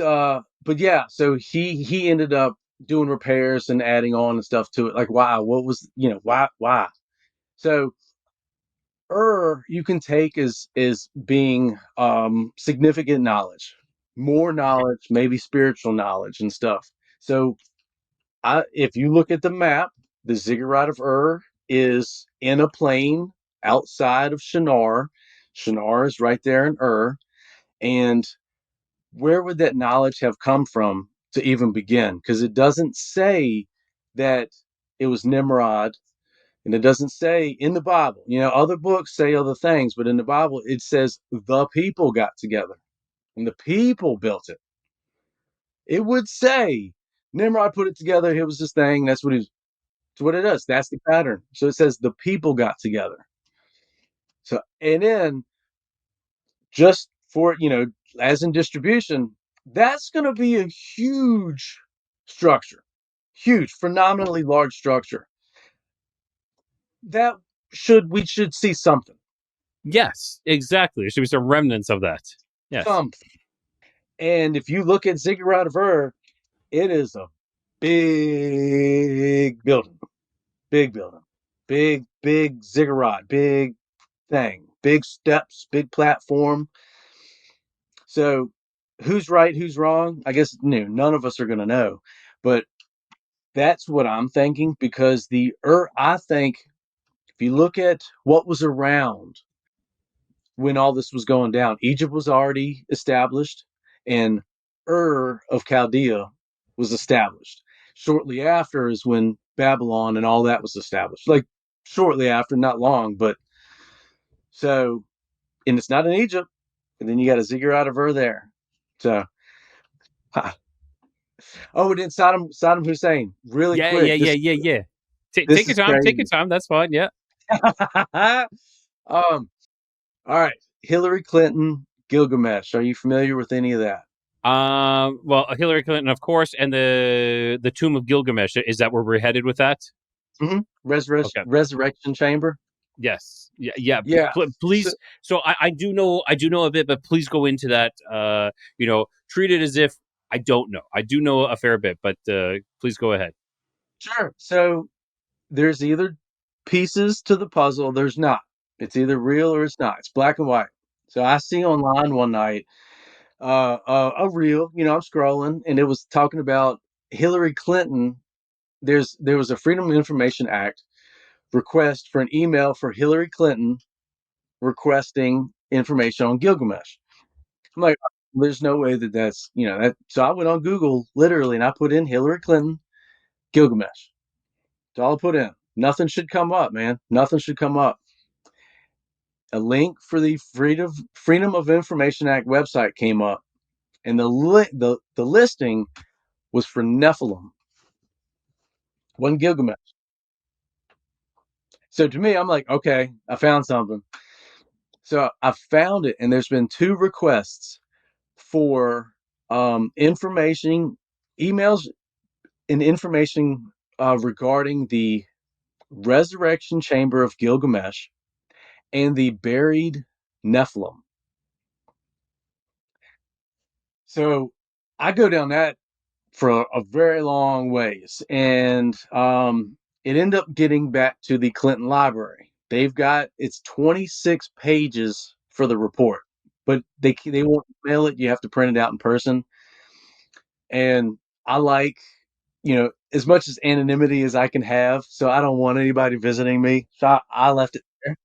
Speaker 1: yeah, so he ended up doing repairs and adding on and stuff to it. Like, wow, what was why? So you can take as being significant knowledge, more knowledge, maybe spiritual knowledge and stuff. So if you look at the map, the ziggurat of is in a plain outside of Shinar. Shinar is right there in and where would that knowledge have come from to even begin? Because it doesn't say that it was Nimrod, and it doesn't say in the Bible. Other books say other things, but in the Bible, it says the people got together and the people built it. It would say Nimrod put it together. It was this thing. That's what it does. That's the pattern. So it says the people got together. So, and then just for, as in distribution, that's going to be a huge structure, huge, phenomenally large structure. We should see something.
Speaker 3: Yes, exactly. There should be some remnants of that. Yes.
Speaker 1: Something. And if you look at Ziggurat of it is a big building, big building, big ziggurat, big thing, big steps, big platform. So who's right, who's wrong? I guess none of us are going to know, but that's what I'm thinking, because I think if you look at what was around when all this was going down, Egypt was already established, and of Chaldea was established. Shortly after is when Babylon and all that was established. Like shortly after, not long, but so, and it's not in Egypt. And then you got a ziggurat of there. So, oh, and then Saddam Hussein, really quick.
Speaker 3: Yeah.
Speaker 1: This
Speaker 3: Take your
Speaker 1: is
Speaker 3: time. Take your
Speaker 1: crazy.
Speaker 3: time. That's fine. Yeah.
Speaker 1: All right. Hillary Clinton, Gilgamesh. Are you familiar with any of that?
Speaker 3: Well, Hillary Clinton, of course, and the Tomb of Gilgamesh. Is that where we're headed with that?
Speaker 1: Mm-hmm.
Speaker 3: Okay.
Speaker 1: Resurrection Chamber.
Speaker 3: Yes. Yeah.
Speaker 1: Yeah. So,
Speaker 3: Please. So I do know a bit, but please go into that. Treat it as if I don't know. I do know a fair bit, but please go ahead.
Speaker 1: sure. So there's either pieces to the puzzle. There's not. It's either real or it's not. It's black and white. So I see online one night a reel, I'm scrolling, and it was talking about Hillary Clinton. There was a Freedom of Information Act request for an email for Hillary Clinton requesting information on Gilgamesh. I'm like, there's no way that's that. So I went on Google literally, and I put in Hillary Clinton Gilgamesh. That's all I put in. Nothing should come up, man. Nothing should come up. A link for the Freedom of Information Act website came up, and the listing was for Nephilim, one Gilgamesh. So to me, I'm like, okay, I found something. So I found it, and there's been 2 requests for information, emails, and information regarding the resurrection chamber of Gilgamesh and the buried Nephilim. So I go down that for a very long ways, and it ended up getting back to the Clinton Library. They've got it's 26 pages for the report, but they won't mail it. You have to print it out in person, and I like as much as anonymity as I can have, so I don't want anybody visiting me. So I left it there.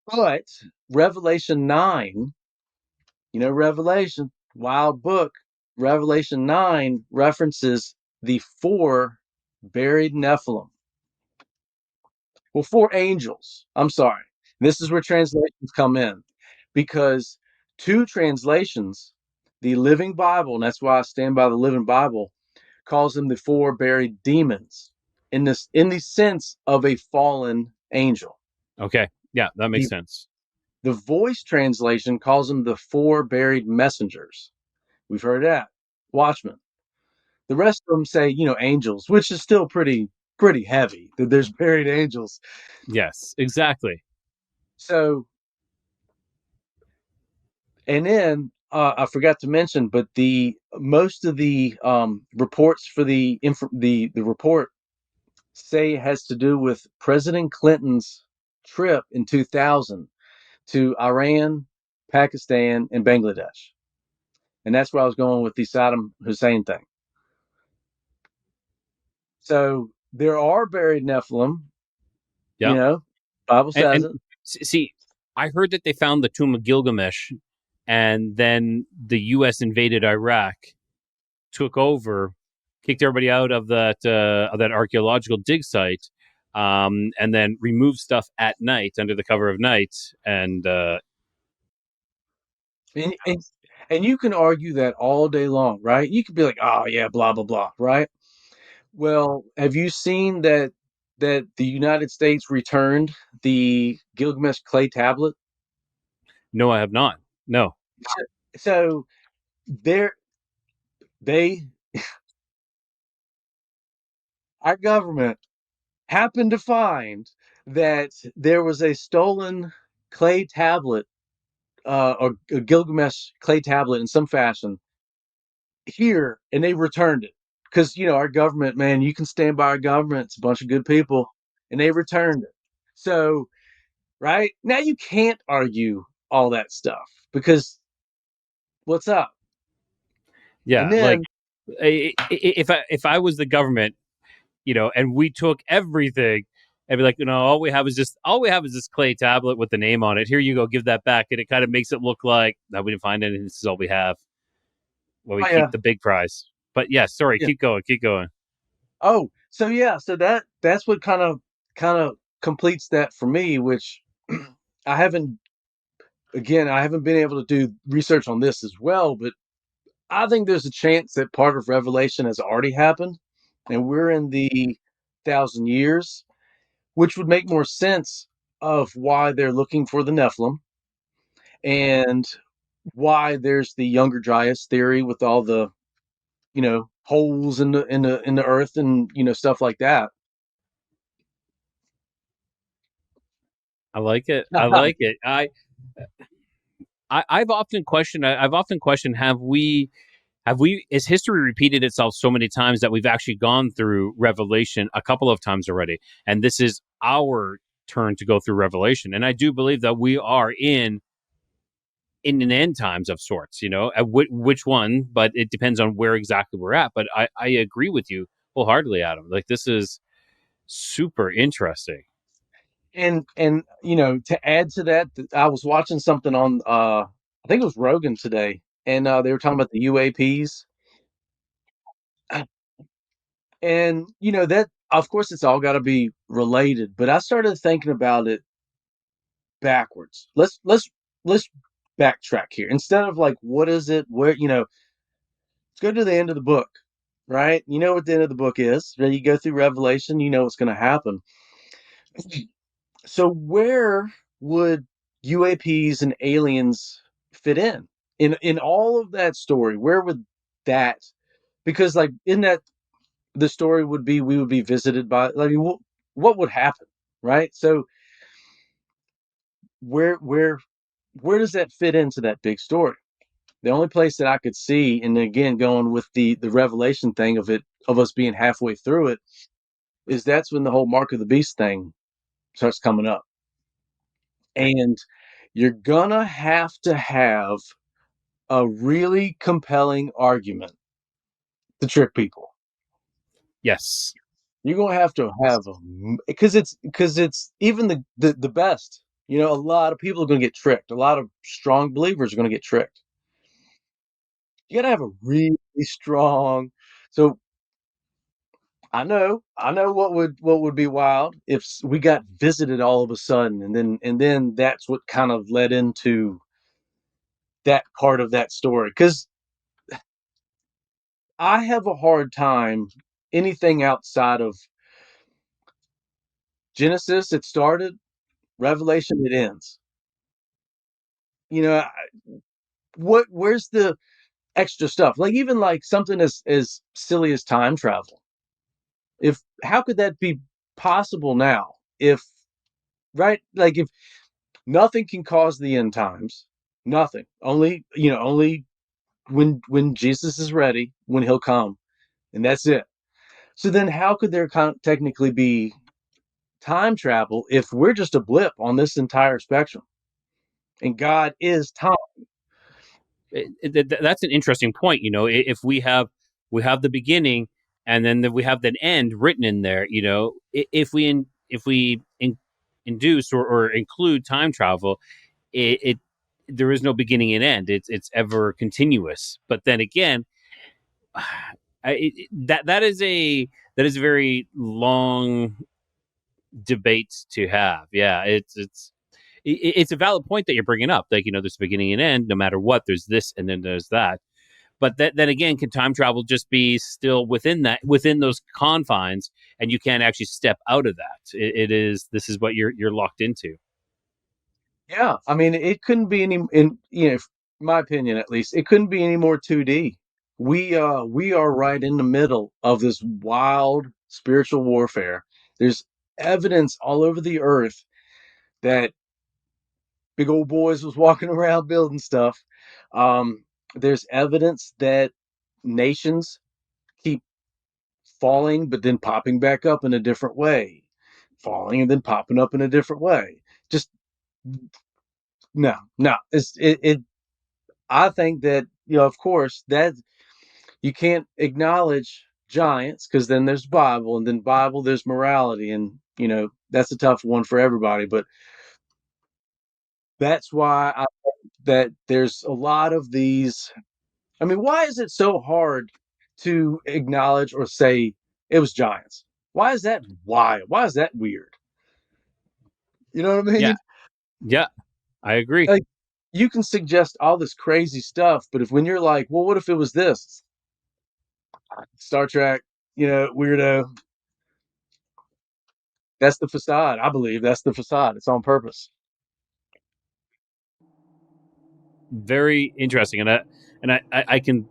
Speaker 1: But Revelation 9, Revelation, wild book. Revelation 9 references the 4 buried Nephilim. Well, 4 angels. I'm sorry. This is where translations come in, because 2 translations, the Living Bible, and that's why I stand by the Living Bible, calls them the 4 buried demons in the sense of a fallen angel.
Speaker 3: Okay. Yeah, that makes sense.
Speaker 1: The Voice translation calls them the 4 buried messengers. We've heard that. Watchmen. The rest of them say, angels, which is still pretty heavy that there's buried angels.
Speaker 3: Yes, exactly.
Speaker 1: So, and then I forgot to mention, but the most of the reports for the report say it has to do with President Clinton's trip in 2000 to Iran, Pakistan, and Bangladesh. And that's where I was going with the Saddam Hussein thing. So there are buried Nephilim,
Speaker 3: Yeah.
Speaker 1: Bible says
Speaker 3: And
Speaker 1: it.
Speaker 3: see, I heard that they found the tomb of Gilgamesh, and then the U.S. invaded Iraq, took over, kicked everybody out of that archaeological dig site, and then removed stuff at night under the cover of night. And
Speaker 1: And, and, and you can argue that all day long, right? You could be like, oh, yeah, blah, blah, blah, right? Well, have you seen that the United States returned the Gilgamesh clay tablet?
Speaker 3: no, I have not. No.
Speaker 1: So there they our government happened to find that there was a stolen clay tablet, or a Gilgamesh clay tablet in some fashion here, and they returned it because our government, man, you can stand by our government. It's a bunch of good people, and they returned it. So right now, you can't argue all that stuff because what's up? And
Speaker 3: Yeah, like
Speaker 1: then
Speaker 3: if I was the government, and we took everything, and be like, all we have is this clay tablet with the name on it. Here you go, give that back, and it kind of makes it look like that we didn't find anything. This is all we have. Well, we
Speaker 1: oh
Speaker 3: keep
Speaker 1: yeah,
Speaker 3: the big prize. But yeah, sorry,
Speaker 1: yeah.
Speaker 3: keep going, keep going.
Speaker 1: Oh, so yeah, so that's what kind of completes that for me, which I haven't I haven't been able to do research on this as well, but I think there's a chance that part of Revelation has already happened, and we're in the 1,000 years, which would make more sense of why they're looking for the Nephilim and why there's the Younger Dryas theory with all the holes in the earth and stuff like that.
Speaker 3: I like it. I like it. I've often questioned. I've often questioned. Have we? Has history repeated itself so many times that we've actually gone through Revelation a couple of times already, and this is our turn to go through Revelation? And I do believe that we are in in an end times of sorts, which one, but it depends on where exactly we're at. But I agree with you wholeheartedly, Adam. Like, this is super interesting.
Speaker 1: And to add to that, I was watching something on I think it was Rogan today, and they were talking about the UAPs. And that, of course, it's all got to be related, but I started thinking about it backwards. Let's backtrack here. Instead of like, what is it? Where, let's go to the end of the book, right? You know what the end of the book is. Then you go through Revelation, you know what's going to happen. So where would UAPs and aliens fit in all of that story? Where would that? Because like in that, the story would be we would be visited by. I mean, what would happen, right? So where where where does that fit into that big story? The only place that I could see, and again going with the Revelation thing of us being halfway through it, is that's when the whole mark of the beast thing starts coming up. And you're gonna have to have a really compelling argument to trick people.
Speaker 3: Yes.
Speaker 1: You're gonna have because it's even the best. A lot of people are gonna get tricked. A lot of strong believers are gonna get tricked. You gotta have a really strong. So I know what would be wild if we got visited all of a sudden, and then that's what kind of led into that part of that story. Because I have a hard time anything outside of Genesis. It started, Revelation. It ends. You know, where's the extra stuff? Like even like something as silly as time travel. If How could that be possible now? If right, like if nothing can cause the end times, nothing. Only when Jesus is ready, when he'll come, and that's it. So then, how could there technically be time travel if we're just a blip on this entire spectrum and God is time?
Speaker 3: That's an interesting point. If we have the beginning, and then we have the end written in there. If we induce or include time travel, it there is no beginning and end. It's ever continuous. But then again, that is a very long debate to have. Yeah, it's a valid point that you're bringing up. Like, there's a beginning and end. No matter what, there's this and then there's that. But then again, can time travel just be still within those confines, and you can't actually step out of that? This is what you're locked into.
Speaker 1: Yeah, I mean, it couldn't be any, in my opinion at least, it couldn't be any more 2D. We are right in the middle of this wild spiritual warfare. There's evidence all over the earth that big old boys was walking around building stuff. There's evidence that nations keep falling, but then popping back up in a different way, falling and then popping up in a different way. Just no, no. It. I think that of course, that you can't acknowledge giants because then there's Bible, and then Bible there's morality, and that's a tough one for everybody. But that's why I think that there's a lot of these. I mean, why is it so hard to acknowledge or say it was giants? Why is that? Why is that weird? You know what I
Speaker 3: Yeah,
Speaker 1: mean?
Speaker 3: yeah, I agree.
Speaker 1: Like, you can suggest all this crazy stuff, but when you're like, well, what if it was this? Star Trek, weirdo. That's the facade. I believe that's the facade. It's on purpose.
Speaker 3: Very interesting, and I can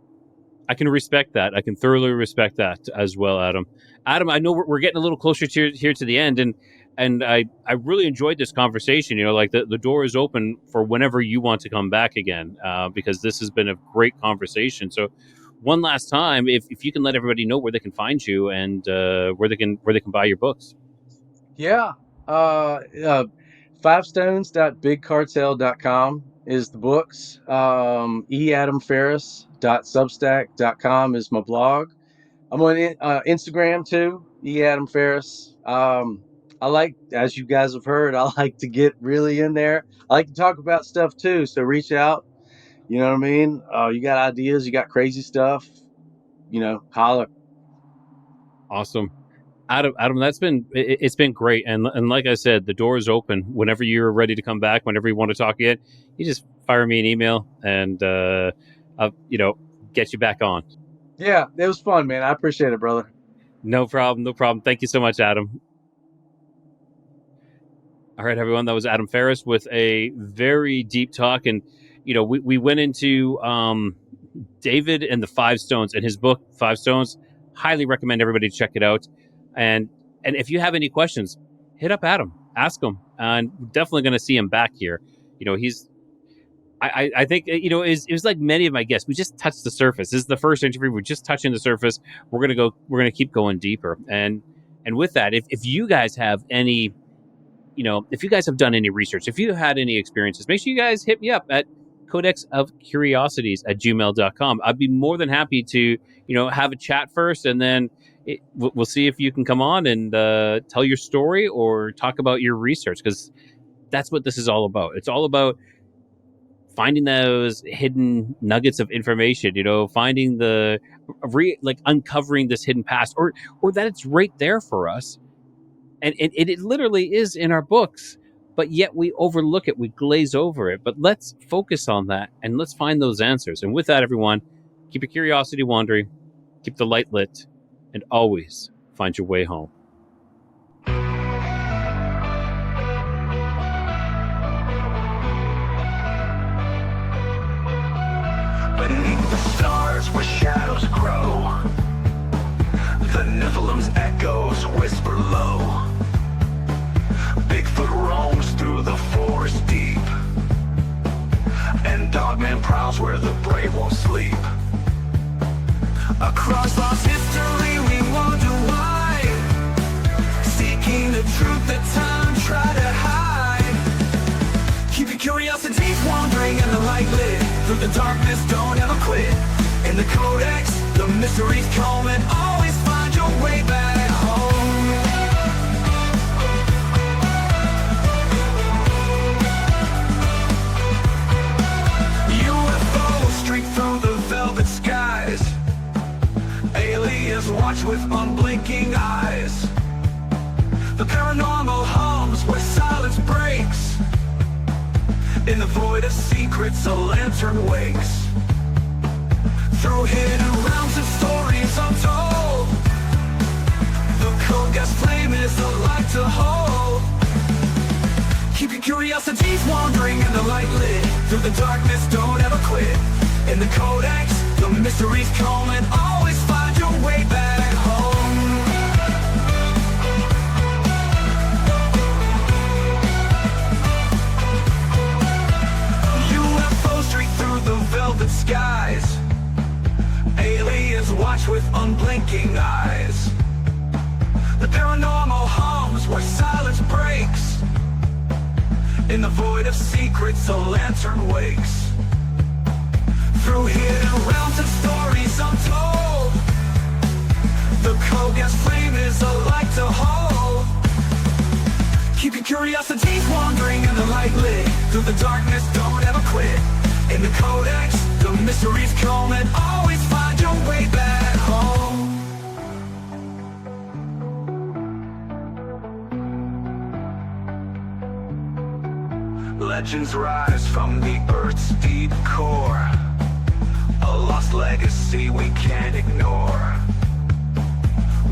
Speaker 3: respect that. I can thoroughly respect that as well, Adam. Adam, I know we're getting a little closer to here to the end, and I really enjoyed this conversation. Like the door is open for whenever you want to come back again, because this has been a great conversation. So, one last time, if you can let everybody know where they can find you and where they can buy your books.
Speaker 1: Yeah. Fivestones.bigcartel.com. is the books. eadamfarris.substack.com is my blog. I'm on Instagram too, eadamfarris. I like, as you guys have heard, I like to get really in there. I like to talk about stuff too, so reach out. You know what I mean? You got ideas, you got crazy stuff, holler.
Speaker 3: Awesome. Adam, it's been great, and like I said, the door is open. Whenever you're ready to come back, whenever you want to talk again, you just fire me an email, and I'll get you back on.
Speaker 1: Yeah, it was fun, man. I appreciate it, brother.
Speaker 3: No problem, no problem. Thank you so much, Adam. All right, everyone, that was Adam Farris with a very deep talk, and we went into David and the Five Stones and his book Five Stones. Highly recommend everybody check it out. And if you have any questions, hit up Adam, ask him, and we're definitely going to see him back here. He's I think it was like many of my guests. We just touched the surface. This is the first interview. We're just touching the surface. We're gonna keep going deeper. And with that, if you guys have any, if you guys have done any research, if you had any experiences, make sure you guys hit me up at codexofcuriosities@gmail.com. I'd be more than happy to, have a chat first, and then we'll see if you can come on and tell your story or talk about your research, because that's what this is all about. It's all about finding those hidden nuggets of information, finding uncovering this hidden past, or that it's right there for us. And it literally is in our books, but yet we overlook it, we glaze over it. But let's focus on that, and let's find those answers. And with that, everyone, keep your curiosity wandering, keep the light lit, and always find your way home.
Speaker 4: Beneath the stars where shadows grow, the Nephilim's echoes whisper low. Bigfoot roams through the forest deep, and Dogman prowls where the brave won't sleep. Across lost history we wonder why, seeking the truth that time tried to hide. Keep your curiosities wandering and the light lit, through the darkness don't ever quit. In the Codex, the mysteries come, and always find your way back home. UFOs streak through the velvet skies, aliens watch with unblinking eyes. The paranormal hums where silence breaks, in the void of secrets a lantern wakes. Through hidden realms and stories untold, the Codex flame is the light to hold. Keep your curiosities wandering and the light lit, through the darkness don't ever quit. In the Codex, the mysteries come, and always find your way back home. UFOs streak through the velvet skies, aliens watch with unblinking eyes. The paranormal hums where silence breaks, in the void of secrets a lantern wakes. Through hidden realms and stories untold, the Codex flame is a light to hold. Keep your curiosities wandering and the light lit, through the darkness don't ever quit. In the Codex, the mysteries come, and always find your way back home. Legends rise from the Earth's deep core, a lost legacy we can't ignore.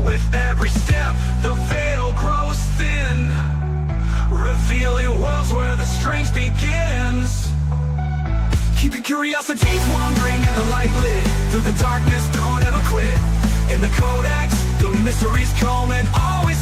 Speaker 4: With every step, the veil grows thin, revealing worlds where the strange begins. Keep your curiosities wandering and the light lit, through the darkness don't ever quit. In the Codex, the mysteries come, and always